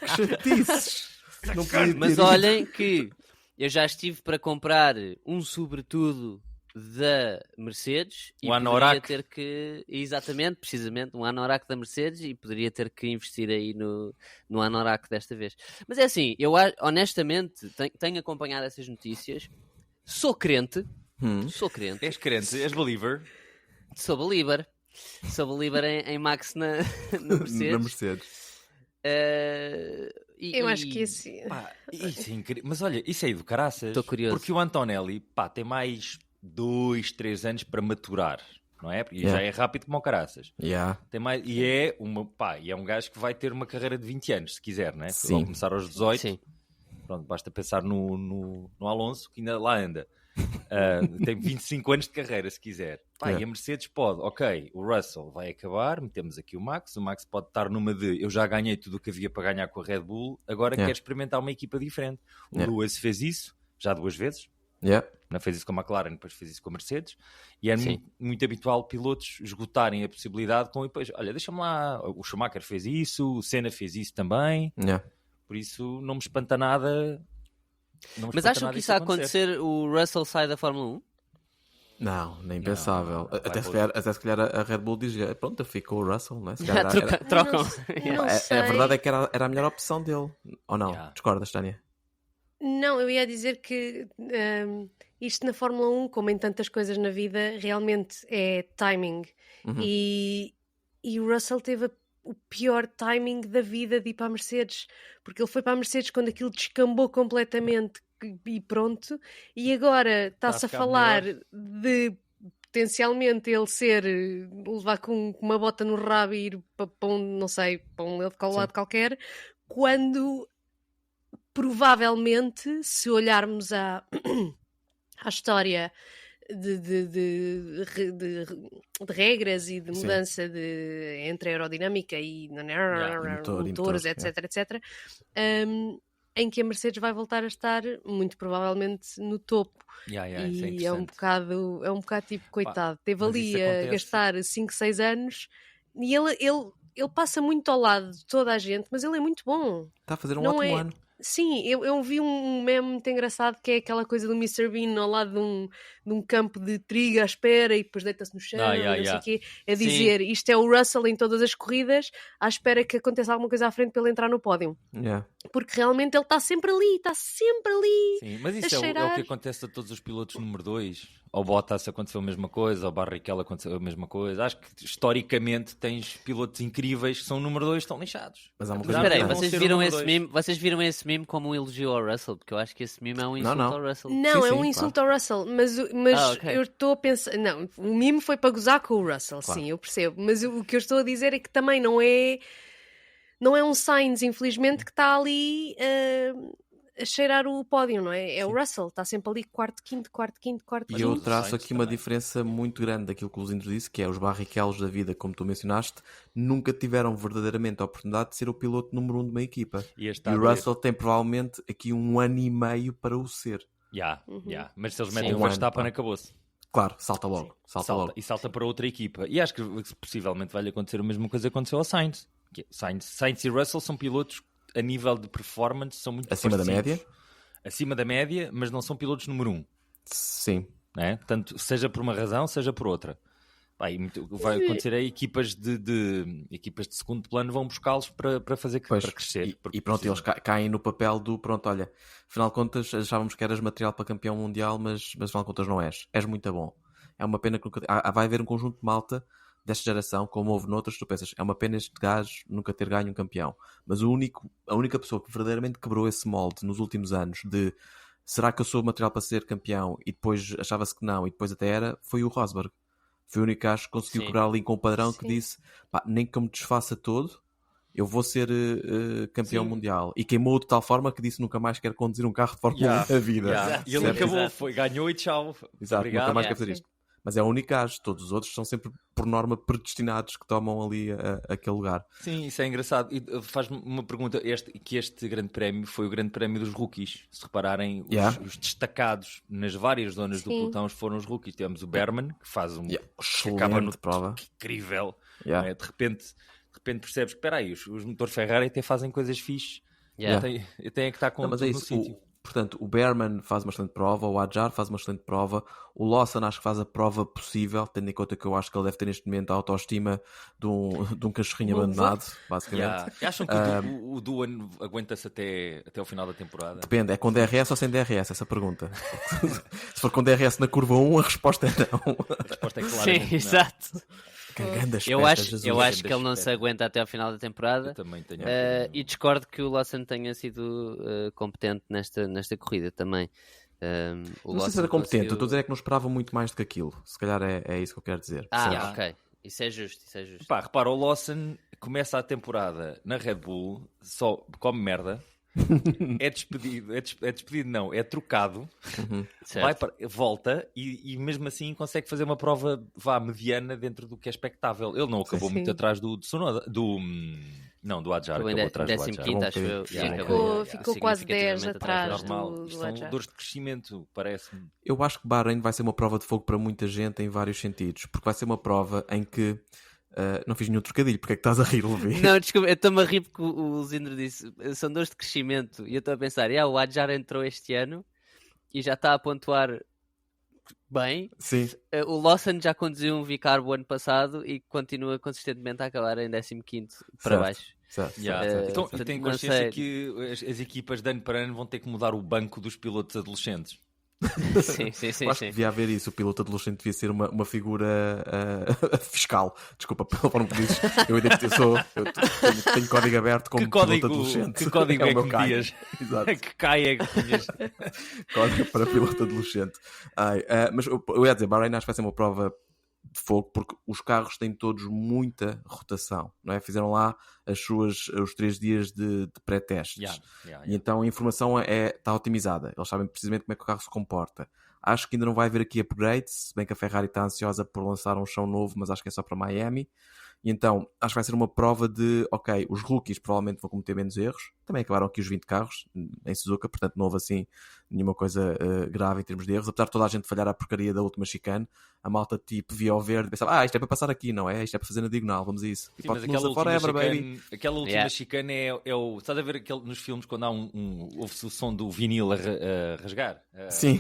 Speaker 2: Que chatices! Não podia ter
Speaker 3: Mas
Speaker 2: isto.
Speaker 3: olhem que eu já estive para comprar um sobretudo da Mercedes e
Speaker 1: Um
Speaker 3: poderia
Speaker 1: anorak.
Speaker 3: ter que, exatamente, precisamente, um anorak da Mercedes e poderia ter que investir aí no anorak desta vez. Mas é assim, eu honestamente tenho acompanhado essas notícias, sou crente,
Speaker 1: És crente, és believer.
Speaker 3: sou believer em Max na Mercedes.
Speaker 2: Na Mercedes.
Speaker 4: Eu acho que esse...
Speaker 1: Pá, isso é incrível. Mas olha, isso é do caraças.
Speaker 3: Estou curioso.
Speaker 1: Porque o Antonelli, pá, tem mais 2, 3 anos para maturar, não é? E já é rápido como o caraças.
Speaker 2: Yeah.
Speaker 1: Tem mais, e é um gajo que vai ter uma carreira de 20 anos, se quiser, não é?
Speaker 2: Sim.
Speaker 1: Vai começar aos 18.
Speaker 3: Sim.
Speaker 1: Pronto, basta pensar no Alonso, que ainda lá anda. Tem 25 anos de carreira, se quiser. Pá,
Speaker 2: Yeah.
Speaker 1: E a Mercedes pode, ok, o Russell vai acabar, metemos aqui o Max pode estar numa de eu já ganhei tudo o que havia para ganhar com a Red Bull, agora
Speaker 2: Yeah.
Speaker 1: quero experimentar uma equipa diferente. O
Speaker 2: Yeah.
Speaker 1: Lewis fez isso, já 2 vezes.
Speaker 2: Yeah.
Speaker 1: Não fez isso com a McLaren, depois fez isso com a Mercedes, e é
Speaker 3: Sim.
Speaker 1: muito habitual pilotos esgotarem a possibilidade com, e depois, olha, deixa-me lá, o Schumacher fez isso, o Senna fez isso também,
Speaker 2: Yeah.
Speaker 1: por isso não me espanta nada.
Speaker 3: Mas acham que isso a acontecer, o Russell sai da Fórmula 1?
Speaker 2: Não, nem pensável.
Speaker 1: vai
Speaker 2: Até
Speaker 1: por-
Speaker 2: se calhar a Red Bull diz, pronto, ficou o Russell, não é? Se calhar
Speaker 3: Trocam.
Speaker 4: Não
Speaker 2: a
Speaker 4: sei.
Speaker 2: verdade é que era a melhor opção dele. Ou não?
Speaker 1: Yeah.
Speaker 2: Discordas, Tânia?
Speaker 4: Não, eu ia dizer que isto na Fórmula 1, como em tantas coisas na vida, realmente é timing.
Speaker 2: Uhum.
Speaker 4: E o Russell teve o pior timing da vida de ir para a Mercedes, porque ele foi para a Mercedes quando aquilo descambou completamente e pronto, e agora está-se a
Speaker 1: ficar
Speaker 4: falar
Speaker 1: melhor.
Speaker 4: de potencialmente ele levar com uma bota no rabo e ir para um, não sei, para um lado qualquer, quando provavelmente, se olharmos à história de regras e de mudança entre a aerodinâmica e
Speaker 2: motor,
Speaker 4: motores, etc, etc, em que a Mercedes vai voltar a estar muito provavelmente no topo.
Speaker 1: Isso é
Speaker 4: E é um
Speaker 1: interessante.
Speaker 4: bocado tipo, coitado, teve
Speaker 1: mas
Speaker 4: ali
Speaker 1: isso
Speaker 4: a
Speaker 1: acontece.
Speaker 4: gastar 5, 6 anos e ele passa muito ao lado de toda a gente, mas ele é muito bom.
Speaker 2: Está a fazer um
Speaker 4: Não
Speaker 2: ótimo
Speaker 4: é-
Speaker 2: ano.
Speaker 4: Sim, eu vi um meme muito engraçado que é aquela coisa do Mr. Bean ao lado de um campo de trigo à espera e depois deita-se no chão e não sei o quê, a
Speaker 3: Sim.
Speaker 4: dizer isto é o Russell em todas as corridas à espera que aconteça alguma coisa à frente para ele entrar no pódio.
Speaker 2: Yeah.
Speaker 4: Porque realmente ele está sempre ali.
Speaker 1: Sim, mas isso é o
Speaker 4: cheirar.
Speaker 1: que acontece a todos os pilotos número 2. Ao Bottas aconteceu a mesma coisa, ao Barrichello aconteceu a mesma coisa. Acho que historicamente tens pilotos incríveis que são número 2 estão lixados.
Speaker 2: Mas há uma
Speaker 1: Já
Speaker 2: coisa
Speaker 3: Espera aí,
Speaker 1: não vão
Speaker 2: importante.
Speaker 1: ser o número dois.
Speaker 3: vocês viram esse meme como um elogio ao Russell? Porque eu acho que esse meme é um insulto
Speaker 2: Não.
Speaker 3: ao Russell.
Speaker 4: Não,
Speaker 2: Sim,
Speaker 4: é um
Speaker 2: sim,
Speaker 4: insulto ao Russell, mas
Speaker 3: ok.
Speaker 4: eu estou a pensar. Não, o mime foi para gozar com o Russell,
Speaker 2: Claro.
Speaker 4: sim, eu percebo. Mas o que eu estou a dizer é que também não é um Sainz, infelizmente, que está ali a cheirar o pódio, não é? É o Russell, está sempre ali quarto, quinto.
Speaker 2: E eu
Speaker 1: o
Speaker 2: traço
Speaker 1: Sainz
Speaker 2: aqui uma
Speaker 1: também.
Speaker 2: diferença muito grande daquilo que o Luzindo disse, que é os Barrichellos da vida, como tu mencionaste, nunca tiveram verdadeiramente a oportunidade de ser o piloto número 1 de uma equipa.
Speaker 1: E este
Speaker 2: E o Russell tem provavelmente aqui 1 ano e meio para o ser.
Speaker 1: Mas se eles
Speaker 3: Sim.
Speaker 1: metem o
Speaker 2: Um ano,
Speaker 1: Verstappen,
Speaker 2: pá.
Speaker 1: acabou-se.
Speaker 2: Claro, salta logo. Salta logo.
Speaker 1: E salta para outra equipa. E acho que possivelmente vai-lhe acontecer a mesma coisa que aconteceu ao Sainz. Sainz e Russell são pilotos a nível de performance, são muito
Speaker 2: Acima da
Speaker 1: parecidos.
Speaker 2: média?
Speaker 1: Acima da média, mas não são pilotos número 1.
Speaker 2: Sim.
Speaker 1: Né? Tanto seja por uma razão, seja por outra. Pá, e vai acontecer aí equipas equipas de segundo plano vão buscá-los para fazer
Speaker 2: Pois,
Speaker 1: para crescer. porque
Speaker 2: e pronto,
Speaker 1: precisam.
Speaker 2: eles caem no papel do pronto, olha, afinal de contas achávamos que eras material para campeão mundial, mas afinal de contas não és. És muito bom. É uma pena que vai haver um conjunto de malta desta geração, como houve noutras, tu pensas, é uma pena este gajo nunca ter ganho um campeão. Mas a única pessoa que verdadeiramente quebrou esse molde nos últimos anos de será que eu sou material para ser campeão e depois achava-se que não e depois até era, foi o Rosberg. Foi o único gajo que conseguiu
Speaker 3: Sim.
Speaker 2: quebrar ali com o padrão que
Speaker 4: Sim.
Speaker 2: disse, pá, nem que eu me desfaça todo, eu vou ser campeão
Speaker 1: Sim.
Speaker 2: mundial. E queimou de tal forma que disse nunca mais quero conduzir um carro de Fórmula 1 na vida.
Speaker 1: E ele
Speaker 2: Certo?
Speaker 1: acabou,
Speaker 3: Exato.
Speaker 2: Exato,
Speaker 1: ganhou e tchau. Obrigado.
Speaker 2: nunca mais quer
Speaker 3: Yeah.
Speaker 2: fazer isto. Mas é o único gajo, todos os outros são sempre por norma predestinados que tomam ali aquele lugar.
Speaker 1: Sim, isso é engraçado. E faz-me uma pergunta: este grande prémio foi o grande prémio dos rookies. Se repararem, os destacados nas várias zonas do
Speaker 4: Sim.
Speaker 1: pelotão foram os rookies. Tivemos o Berman, que faz que
Speaker 2: Excelente
Speaker 1: acaba no
Speaker 2: prova.
Speaker 1: que incrível.
Speaker 2: Yeah.
Speaker 1: Não é? De repente percebes que, espera aí, os motores Ferrari até fazem coisas fixe.
Speaker 3: Yeah.
Speaker 1: Tem que estar com
Speaker 2: Não, mas
Speaker 1: tudo
Speaker 2: é
Speaker 1: no
Speaker 2: isso.
Speaker 1: sítio.
Speaker 2: Portanto, o Behrman faz uma excelente prova, o Adjar faz uma excelente prova, o Lawson acho que faz a prova possível, tendo em conta que eu acho que ele deve ter neste momento a autoestima de um cachorrinho abandonado, basicamente.
Speaker 1: Yeah. Acham que o Duan aguenta-se até ao final da temporada?
Speaker 2: Depende, é com DRS ou sem DRS essa pergunta. Se for com DRS na curva 1, a resposta é não.
Speaker 1: A resposta é
Speaker 3: Sim,
Speaker 1: claramente não.
Speaker 3: exato.
Speaker 2: Cagando as
Speaker 3: Eu
Speaker 2: festas,
Speaker 3: acho,
Speaker 2: Jesus.
Speaker 3: eu acho que ele não
Speaker 1: Espera.
Speaker 3: se aguenta até ao final da temporada.
Speaker 1: Eu também tenho.
Speaker 3: E discordo que o Lawson tenha sido competente nesta corrida também.
Speaker 2: Não sei se era competente, eu estou a dizer é que não esperava muito mais do que aquilo. Se calhar é isso que eu quero dizer.
Speaker 3: Ah, ok. Isso é justo.
Speaker 1: Pá, repara, o Lawson começa a temporada na Red Bull, só come merda, é despedido não, é trocado,
Speaker 3: Certo.
Speaker 1: volta e mesmo assim consegue fazer uma prova mediana dentro do que é expectável. Ele não acabou
Speaker 4: Sim.
Speaker 1: muito atrás do Tsunoda, do Adjar,
Speaker 3: Acabou em
Speaker 1: acabou atrás do Adjar.
Speaker 3: 15º, acho eu.
Speaker 2: Yeah,
Speaker 3: e
Speaker 2: ficou-
Speaker 3: acabou
Speaker 4: ficou quase 10
Speaker 3: significativamente
Speaker 4: atrás
Speaker 3: do-
Speaker 1: Normal,
Speaker 4: do
Speaker 1: isto são
Speaker 4: Adjar.
Speaker 1: dores de crescimento, parece-me.
Speaker 2: Eu acho que Bahrein vai ser uma prova de fogo para muita gente em vários sentidos, porque vai ser uma prova em que não fiz nenhum trocadilho, porque é que estás a rir, Levi?
Speaker 3: Não, desculpa, eu estou-me a rir porque o Zindro disse são dores de crescimento e eu estou a pensar, o Adjar entrou este ano e já está a pontuar bem.
Speaker 2: Sim,
Speaker 3: O Lawson já conduziu um V-Carb o ano passado e continua consistentemente a acabar em 15º para
Speaker 2: Certo.
Speaker 3: baixo.
Speaker 2: certo.
Speaker 1: Yeah.
Speaker 2: certo.
Speaker 1: Então,
Speaker 3: portanto,
Speaker 1: tem
Speaker 3: não
Speaker 1: consciência
Speaker 3: sei.
Speaker 1: que as equipas de ano para ano vão ter que mudar o banco dos pilotos adolescentes.
Speaker 3: Sim, sim, sim.
Speaker 2: Eu acho
Speaker 3: sim.
Speaker 2: que devia haver isso. O piloto adolescente devia ser uma figura fiscal. Desculpa pela forma que dizes. Eu tenho código aberto como piloto adolescente.
Speaker 1: Que código
Speaker 2: o
Speaker 1: é que
Speaker 2: meu CAI.
Speaker 1: metias?
Speaker 2: Exato.
Speaker 1: Que CAI é que tinhas?
Speaker 2: Código para piloto adolescente. Mas eu ia dizer, Bahrein acho que vai ser uma prova de fogo porque os carros têm todos muita rotação, não é? Fizeram lá os 3 dias de pré-testes. E então a informação está otimizada. Eles sabem precisamente como é que o carro se comporta. Acho que ainda não vai haver aqui upgrades, se bem que a Ferrari está ansiosa por lançar um chão novo, mas acho que é só para Miami. E então, acho que vai ser uma prova de, ok, os rookies provavelmente vão cometer menos erros. Também acabaram aqui os 20 carros em Suzuka, portanto não houve assim nenhuma coisa grave em termos de erros. Apesar de toda a gente falhar a porcaria da última chicane, a malta tipo via ao verde e pensava, isto é para passar aqui, não é? Isto é para fazer na diagonal, vamos a isso.
Speaker 1: Sim, mas aquela última
Speaker 3: Yeah.
Speaker 1: chicane é o... Estás a ver nos filmes quando há ouve-se o som do vinil a rasgar?
Speaker 2: Sim.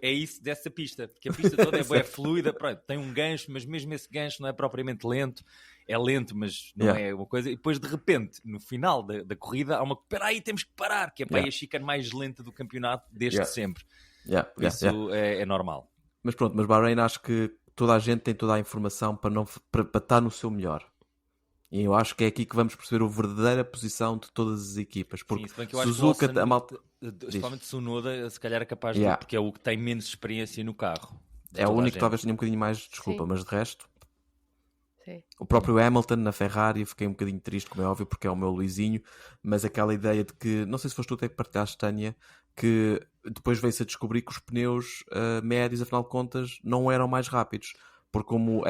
Speaker 1: É isso dessa pista, porque a pista toda é bué fluida, pronto, tem um gancho, mas mesmo esse gancho não é propriamente lento, é lento, mas não é uma coisa, e depois de repente, no final da corrida, há uma, espera aí, temos que parar, que é para aí a chicane mais lenta do campeonato desde sempre. Por isso é normal.
Speaker 2: Mas pronto, mas Bahrein acho que toda a gente tem toda a informação para estar no seu melhor. E eu acho que é aqui que vamos perceber a verdadeira posição de todas as equipas. Porque
Speaker 1: sim, se bem que eu acho
Speaker 2: Suzuka,
Speaker 1: que
Speaker 2: a malta...
Speaker 1: principalmente Tsunoda, se calhar é capaz de...
Speaker 2: Yeah.
Speaker 1: Porque é o que tem menos experiência no carro.
Speaker 2: É o único que talvez tenha um bocadinho mais de desculpa,
Speaker 4: Sim.
Speaker 2: mas de resto...
Speaker 4: Sim.
Speaker 2: O próprio Hamilton na Ferrari, fiquei um bocadinho triste, como é óbvio, porque é o meu Luizinho, mas aquela ideia de que, não sei se foste tu até que partilhaste, Tânia, que depois veio-se a descobrir que os pneus médios, afinal de contas, não eram mais rápidos, porque como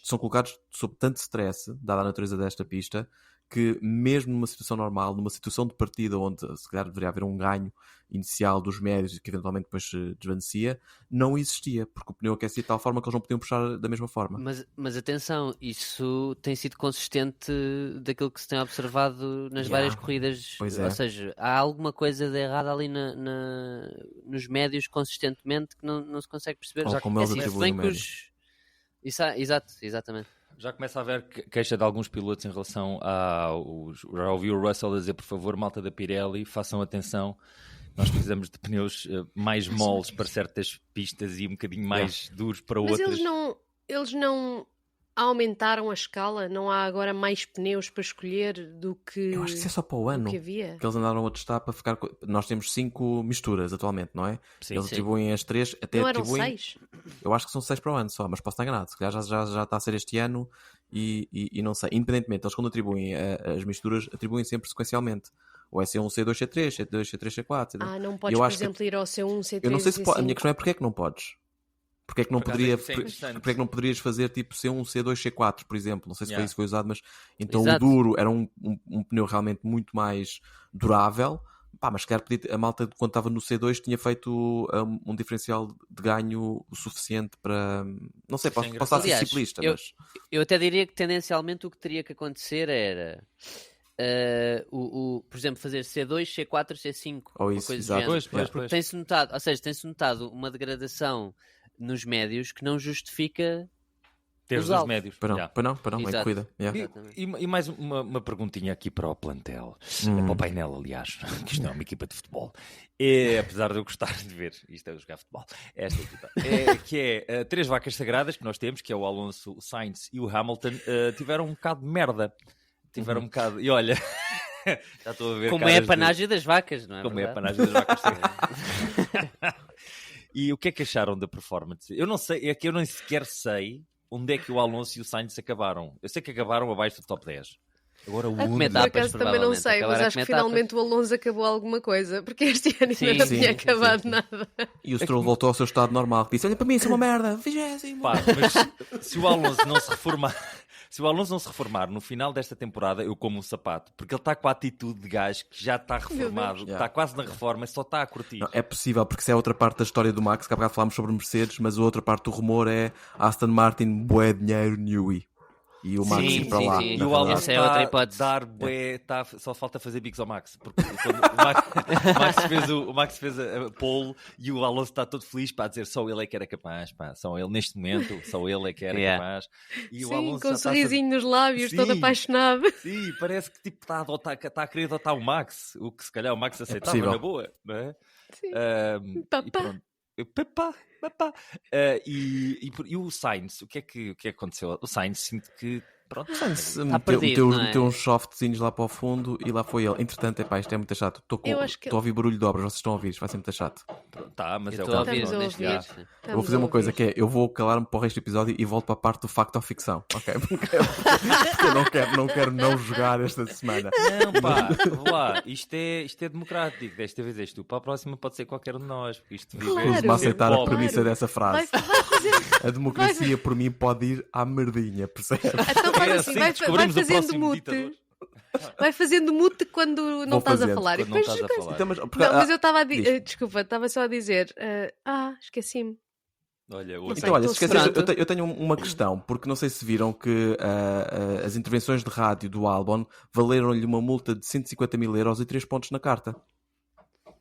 Speaker 2: são colocados sob tanto stress, dada a natureza desta pista, que mesmo numa situação normal, numa situação de partida onde se calhar deveria haver um ganho inicial dos médios que eventualmente depois se desvanecia, não existia, porque o pneu aquecia de tal forma que eles não podiam puxar da mesma forma.
Speaker 3: Mas atenção, isso tem sido consistente daquilo que se tem observado nas várias corridas.
Speaker 2: Pois é.
Speaker 3: Ou seja, há alguma coisa de errado ali nos médios consistentemente que não se consegue perceber.
Speaker 2: Ou como eles
Speaker 3: se
Speaker 2: atribuem
Speaker 3: bem
Speaker 2: o
Speaker 3: que
Speaker 2: médio.
Speaker 3: exatamente.
Speaker 1: Já começa a haver queixa de alguns pilotos em relação já ouvi o Russell a dizer, por favor, malta da Pirelli, façam atenção, nós precisamos de pneus mais moles para certas pistas e um bocadinho mais duros para
Speaker 4: Mas
Speaker 1: outras.
Speaker 4: eles não aumentaram a escala? Não há agora mais pneus para escolher do que,
Speaker 2: Eu acho que isso é só para o ano.
Speaker 4: do que havia?
Speaker 2: Que eles andaram a testar para ficar... Nós temos 5 misturas atualmente, não é?
Speaker 1: Sim,
Speaker 2: Eles
Speaker 1: sim.
Speaker 2: atribuem as 3, até
Speaker 4: Não eram
Speaker 2: atribuem...
Speaker 4: 6?
Speaker 2: Eu acho que são 6 para o ano só, mas posso estar enganado. Se calhar já está a ser este ano e não sei. Independentemente, eles quando atribuem as misturas, atribuem sempre sequencialmente. Ou é C1, C2, C3, C2, C3, C4.
Speaker 4: Não podes,
Speaker 2: eu
Speaker 4: por
Speaker 2: acho que...
Speaker 4: exemplo, ir ao C1, C3,
Speaker 2: Eu não sei se pode. A minha
Speaker 4: C5.
Speaker 2: questão é porque é que não podes? Porque é que não,
Speaker 1: Por acaso
Speaker 2: poderia,
Speaker 1: isso é interessante.
Speaker 2: porque é que não poderias fazer tipo C1, C2, C4, por exemplo? Não sei se foi isso que foi usado, mas então
Speaker 3: Exato.
Speaker 2: o duro era um pneu realmente muito mais durável. Mas se calhar a malta, quando estava no C2, tinha feito um diferencial de ganho o suficiente para. Não sei, posso estar a ser
Speaker 3: Aliás,
Speaker 2: ciclista,
Speaker 3: eu-
Speaker 2: mas.
Speaker 3: Eu até diria que tendencialmente o que teria que acontecer era, por exemplo, fazer C2, C4, C5.
Speaker 2: Ou
Speaker 3: uma
Speaker 2: isso,
Speaker 3: coisa do
Speaker 2: exato.
Speaker 3: género.
Speaker 1: Pois.
Speaker 3: Porque tem-se notado, ou seja, tem-se notado uma degradação nos médios que não justifica
Speaker 1: Teve
Speaker 3: Os
Speaker 1: os
Speaker 3: altos.
Speaker 1: médios.
Speaker 2: Para
Speaker 1: Já.
Speaker 2: não, em
Speaker 3: Exato.
Speaker 2: corrida. Yeah.
Speaker 1: E mais uma perguntinha aqui para o plantel, para o painel, aliás, que isto não é uma equipa de futebol. Apesar de eu gostar de ver isto é jogar futebol, esta equipa, que é 3 vacas sagradas que nós temos, que é o Alonso, o Sainz e o Hamilton, tiveram um bocado de merda. Tiveram um bocado. E olha, já estou a ver.
Speaker 3: Como é a panagem das vacas, não é?
Speaker 1: Como é a
Speaker 3: verdade?
Speaker 1: panagem das vacas sagradas. E o que é que acharam da performance? Eu não sei, é que eu nem sequer sei onde é que o Alonso e o Sainz acabaram. Eu sei que acabaram abaixo do top 10. Agora o
Speaker 3: A comer
Speaker 1: único.
Speaker 4: Por
Speaker 3: tapas,
Speaker 4: acaso também não
Speaker 3: provavelmente.
Speaker 4: sei, mas
Speaker 3: Acabaram a
Speaker 4: acho que
Speaker 3: comer
Speaker 4: finalmente o Alonso acabou alguma coisa, porque este ano
Speaker 3: Sim,
Speaker 4: ainda não
Speaker 2: sim,
Speaker 4: tinha
Speaker 2: sim,
Speaker 4: acabado
Speaker 2: sim.
Speaker 4: nada.
Speaker 2: E o Stroll voltou ao seu estado normal, que disse: olha para mim, sou uma merda, 20º.
Speaker 1: Pá, mas se o Alonso não se reformar, se o Alonso não se reformar no final desta temporada, eu como um sapato, porque ele está com a atitude de gajo que já está reformado,
Speaker 2: Deus.
Speaker 1: está quase na reforma, só está a curtir.
Speaker 2: Não, é possível, porque isso é outra parte da história do Max, que há bocado falámos sobre Mercedes, mas a outra parte do rumor é Aston Martin, bué dinheiro, Newey. E o Max
Speaker 3: Sim,
Speaker 2: ir para
Speaker 3: sim,
Speaker 2: lá.
Speaker 3: sim.
Speaker 1: E
Speaker 2: na
Speaker 1: o Alonso
Speaker 2: verdade.
Speaker 3: Essa é outra
Speaker 1: está a
Speaker 3: hipótese.
Speaker 1: dar bué, só falta fazer bigs ao Max, porque quando o Max fez a pole e o Alonso está todo feliz para dizer só ele é que era capaz, pá, só ele neste momento, só ele é que era
Speaker 3: Yeah.
Speaker 1: capaz. E o
Speaker 4: Sim,
Speaker 1: Alonso
Speaker 4: com
Speaker 1: já
Speaker 4: um
Speaker 1: está a
Speaker 4: sorrisinho nos lábios, todo
Speaker 1: Sim.
Speaker 4: apaixonado.
Speaker 1: Sim, parece que tipo, está a querer adotar o Max, o que se calhar o Max aceitava
Speaker 2: possível.
Speaker 1: na boa, não é?
Speaker 4: Sim.
Speaker 1: E
Speaker 4: Papá.
Speaker 1: pronto. Papá. E o Sainz, o que é que aconteceu? O Sainz, sinto que pronto,
Speaker 2: Sainz
Speaker 3: Está perdido, não é?
Speaker 2: meteu uns softzinhos lá para o fundo e lá foi ele. Entretanto, epá, isto é muito chato.
Speaker 4: Eu acho que-
Speaker 2: Estou a ouvir barulho de obras, vocês estão a ouvir, isto vai ser muito chato.
Speaker 1: tá, mas
Speaker 3: Eu
Speaker 1: é o
Speaker 3: estou a
Speaker 1: que
Speaker 3: ouvir
Speaker 4: Estamos a
Speaker 3: neste
Speaker 4: ouvir.
Speaker 3: momento.
Speaker 2: Eu vou
Speaker 4: Estamos
Speaker 2: fazer
Speaker 4: a
Speaker 2: uma coisa
Speaker 4: ouvir.
Speaker 2: que é, eu vou calar-me para o resto do episódio e volto para a parte do facto ou ficção, ok? Porque eu não quero não jogar esta semana.
Speaker 1: Não, pá, vou lá, isto é democrático. Desta vez és tu, para a próxima pode ser qualquer um de nós. Porque isto vive
Speaker 4: Claro.
Speaker 2: Recuso-me a aceitar a
Speaker 1: pobre.
Speaker 2: premissa dessa frase.
Speaker 4: Vai fazer...
Speaker 2: A democracia, por mim, pode ir à merdinha, percebes?
Speaker 4: Então faz
Speaker 1: É
Speaker 4: assim,
Speaker 1: que
Speaker 4: vai
Speaker 1: descobrimos o
Speaker 4: fazendo
Speaker 1: próximo
Speaker 4: mute.
Speaker 1: ditador.
Speaker 4: Vai fazendo mute quando não
Speaker 2: Vou
Speaker 4: estás a
Speaker 2: fazendo,
Speaker 4: falar. E
Speaker 1: Quando não
Speaker 4: depois...
Speaker 1: estás a falar.
Speaker 2: Então, porque,
Speaker 4: Não, mas eu estava a
Speaker 2: diz.
Speaker 4: desculpa, estava só a dizer. Esqueci-me.
Speaker 1: Olha,
Speaker 4: Não
Speaker 1: ouça.
Speaker 4: sei.
Speaker 2: Então, olha, se
Speaker 4: Estou
Speaker 2: esqueces,
Speaker 3: pronto.
Speaker 2: eu tenho uma questão, porque não sei se viram que as intervenções de rádio do Albon valeram-lhe uma multa de 150 mil euros e 3 pontos na carta.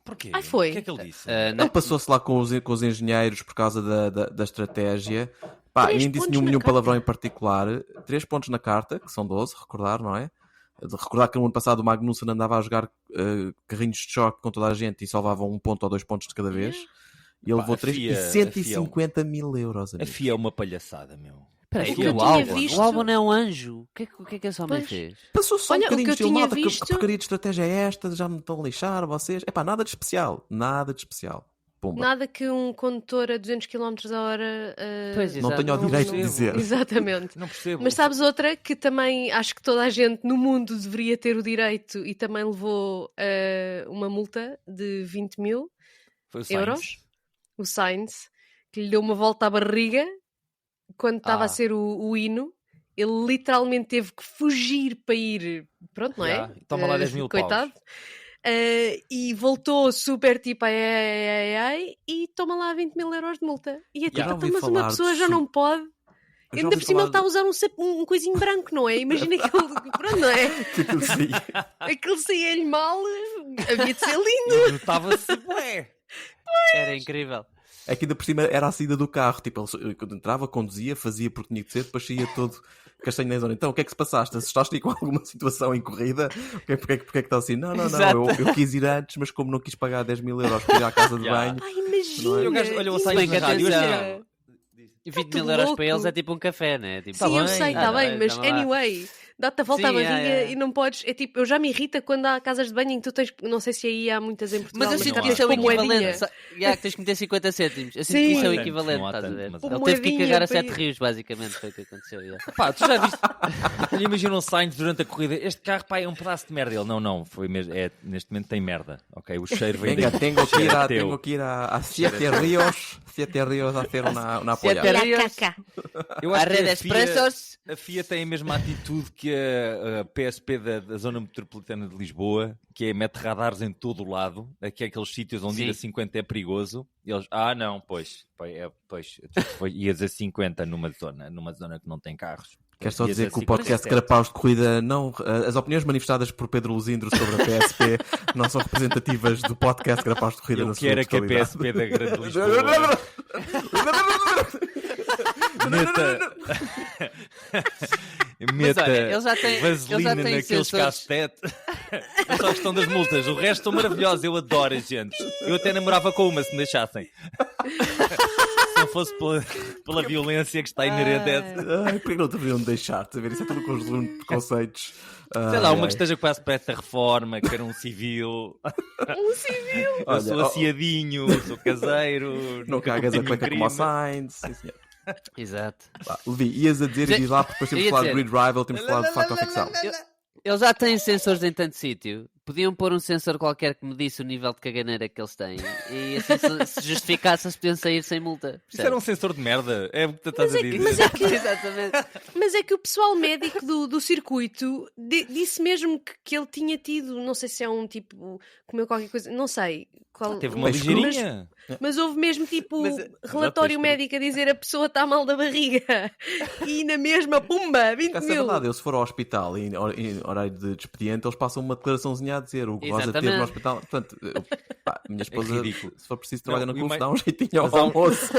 Speaker 1: Porquê?
Speaker 4: Ai, foi.
Speaker 1: O que é que ele disse?
Speaker 2: Ele passou-se lá com os engenheiros por causa da estratégia. Pá, e
Speaker 4: 3
Speaker 2: nem disse
Speaker 4: pontos na
Speaker 2: nenhum
Speaker 4: carta.
Speaker 2: palavrão em particular. 3 pontos na carta, que são 12, recordar, não é? De recordar que no ano passado o Magnussen andava a jogar carrinhos de choque com toda a gente e só levava 1 ponto ou 2 pontos de cada vez. E ele
Speaker 1: Pá,
Speaker 2: levou
Speaker 1: a
Speaker 2: 3
Speaker 1: FIA
Speaker 2: e 150 mil euros.
Speaker 1: A
Speaker 2: amigo.
Speaker 1: FIA é uma palhaçada, meu.
Speaker 3: Peraí,
Speaker 4: O que eu
Speaker 3: o
Speaker 4: tinha
Speaker 3: Albon.
Speaker 4: visto-
Speaker 3: O Albon é um anjo. O que é que esse homem
Speaker 4: Pois.
Speaker 3: fez?
Speaker 2: Passou só
Speaker 4: Olha,
Speaker 2: um
Speaker 4: o que
Speaker 2: bocadinho
Speaker 4: eu
Speaker 2: de estilo,
Speaker 4: tinha
Speaker 2: malta,
Speaker 4: visto-
Speaker 2: que porcaria de estratégia é esta? Já me estão a lixar vocês? Epá, nada de especial. Nada de especial. Pumba.
Speaker 4: Nada que um condutor a 200 km a hora.
Speaker 3: Pois,
Speaker 2: Não
Speaker 3: exato.
Speaker 2: tenho o
Speaker 4: Não
Speaker 2: direito de
Speaker 1: percebo.
Speaker 2: dizer.
Speaker 4: Exatamente.
Speaker 1: Não percebo.
Speaker 4: Mas sabes outra que também acho que toda a gente no mundo deveria ter o direito e também levou uma multa de 20 mil
Speaker 1: Foi o Sainz.
Speaker 4: euros? O Sainz, que lhe deu uma volta à barriga quando estava a ser o hino. Ele literalmente teve que fugir para ir. Pronto, não é?
Speaker 1: Já, toma lá 10 mil paus.
Speaker 4: Coitado. E voltou super tipo ai, e toma lá 20 mil euros de multa. E é tipo,
Speaker 2: Já ouvi
Speaker 4: então, mas
Speaker 2: falar
Speaker 4: uma pessoa
Speaker 2: de
Speaker 4: já não pode.
Speaker 2: Eu já
Speaker 4: Ainda
Speaker 2: ouvi
Speaker 4: por cima ele
Speaker 2: falar
Speaker 4: está a usar um coisinho branco, não é? Imagina que ele. Pronto, não é?
Speaker 2: que aquilo sim.
Speaker 4: Aquele saía-lhe mal, havia de ser lindo.
Speaker 1: Notava-se, bué.
Speaker 3: Era incrível.
Speaker 2: Aqui ainda por cima era a saída do carro. Tipo, ele quando entrava, conduzia, fazia porque tinha que ser, depois saía todo castanho na zona. Então, o que é que se passaste? Assustaste-te com alguma situação em corrida? Porque é que está assim? Não,
Speaker 3: Exato.
Speaker 2: eu quis ir antes, mas como não quis pagar 10 mil euros para ir à casa de
Speaker 1: Já.
Speaker 2: banho.
Speaker 4: Ai, imagina.
Speaker 1: E o gajo- olha, o Sainz
Speaker 3: bem
Speaker 1: na
Speaker 3: que
Speaker 1: rádio.
Speaker 3: atenção. E 20
Speaker 4: tudo
Speaker 3: mil euros
Speaker 4: louco.
Speaker 3: para eles é tipo um café, né? Tipo,
Speaker 4: Sim, eu sei, está bem, mas
Speaker 3: toma lá.
Speaker 4: anyway, dá-te a volta à
Speaker 3: Sim,
Speaker 4: barriga
Speaker 3: é.
Speaker 4: e não podes. É tipo, eu já me irrita quando há casas de banho em que tu tens. Não sei se aí há muitas em Portugal,
Speaker 3: Mas eu sinto
Speaker 1: não
Speaker 3: que
Speaker 1: há.
Speaker 3: isso é o
Speaker 4: com moedinha.
Speaker 3: equivalente. Que tens que meter 50 cêntimos. Eu sinto
Speaker 4: Sim.
Speaker 3: que isso é o
Speaker 1: Não há
Speaker 3: equivalente,
Speaker 1: tanto,
Speaker 3: estás a
Speaker 1: não há
Speaker 3: ver?
Speaker 1: tanto,
Speaker 4: mas-
Speaker 3: Ele teve que ir
Speaker 4: Moedinha
Speaker 3: cagar a
Speaker 4: para
Speaker 3: 7
Speaker 4: ir.
Speaker 3: rios, basicamente, foi o que aconteceu. já.
Speaker 1: Pá, tu já viste? Olha, imagina um Sainz durante a corrida. Este carro, pá, é um pedaço de merda. Ele, não, foi mesmo, neste momento tem merda. Ok, o cheiro vem
Speaker 2: Venga,
Speaker 1: daí.
Speaker 2: tenho que ir a,
Speaker 1: Teu.
Speaker 2: tenho que ir a Siete Ríos a hacer una apoya.
Speaker 3: Siete
Speaker 4: La
Speaker 3: Ríos.
Speaker 4: caca.
Speaker 1: Eu
Speaker 3: A
Speaker 1: acho que
Speaker 3: Red Expressos.
Speaker 1: a FIA tem a mesma atitude que a PSP da Zona Metropolitana de Lisboa, que é mete radares em todo o lado, que é aqueles sítios onde ir a
Speaker 3: Sim.
Speaker 1: 50 é perigoso. E eles, não, pois, ias a 50 numa zona que não tem carros.
Speaker 2: Quero só
Speaker 1: Ias
Speaker 2: dizer
Speaker 1: a
Speaker 2: que o podcast
Speaker 1: 57.
Speaker 2: Carapaus de Corrida não. As opiniões manifestadas por Pedro Luzindro sobre a PSP não são representativas do podcast Carapaus de Corrida
Speaker 1: Eu
Speaker 2: na sua
Speaker 1: quero que a
Speaker 2: totalidade.
Speaker 1: PSP da Grande Lisboa Meta
Speaker 3: olha, ele já tem
Speaker 1: vaselina naqueles
Speaker 3: sensores.
Speaker 1: cacetete. É só a questão das multas. O resto são maravilhosos. Eu adoro a gente. Eu até namorava com uma se me deixassem. Se não fosse pela violência que está inerente a essa.
Speaker 2: Ai, porque não deveriam deixar-te a ver? Isso é tudo conjunto de preconceitos.
Speaker 1: Sei lá, uma que esteja quase perto da reforma, que era um civil.
Speaker 4: Um civil.
Speaker 1: Eu
Speaker 2: Olha,
Speaker 1: sou aciadinho, sou caseiro.
Speaker 2: Não
Speaker 1: nunca
Speaker 2: cagas a
Speaker 1: cometi
Speaker 2: cueca
Speaker 1: nenhum
Speaker 2: como ao
Speaker 1: crime.
Speaker 2: Sainz. Sim, senhor.
Speaker 3: Exato.
Speaker 2: Vá, Levi, ias a dizer e diz lá, porque depois temos de
Speaker 3: Ia
Speaker 2: falar de
Speaker 3: dizer.
Speaker 2: Grid Rival, temos de falar de facto ou ficção.
Speaker 3: Eles já têm sensores em tanto sítio. Podiam pôr um sensor qualquer que medisse o nível de caganeira que eles têm. E assim, se justificasse, eles podiam sair sem multa.
Speaker 1: Isso era um sensor de merda. É o que tu estás a dizer.
Speaker 3: Exatamente.
Speaker 4: Mas é que o pessoal médico do circuito disse mesmo que ele tinha tido, não sei se é um tipo, comeu qualquer coisa, não sei. Qual,
Speaker 1: Teve uma
Speaker 2: Mas-
Speaker 1: ligeirinha.
Speaker 4: mas houve mesmo tipo relatório
Speaker 1: Exato,
Speaker 4: médico a dizer a pessoa está mal da barriga e na mesma, pumba, 20
Speaker 2: Essa é
Speaker 4: mil.
Speaker 2: verdade, eu se for ao hospital em horário de expediente, eles passam uma declaraçãozinha a dizer o Rosa
Speaker 3: Exatamente.
Speaker 2: teve no hospital. Portanto, a minha esposa,
Speaker 1: ridículo.
Speaker 2: se for preciso, trabalha
Speaker 1: Não,
Speaker 2: na
Speaker 1: e
Speaker 2: CUF,
Speaker 1: mais-
Speaker 2: dá um jeitinho ao
Speaker 1: Mas há um-
Speaker 2: almoço.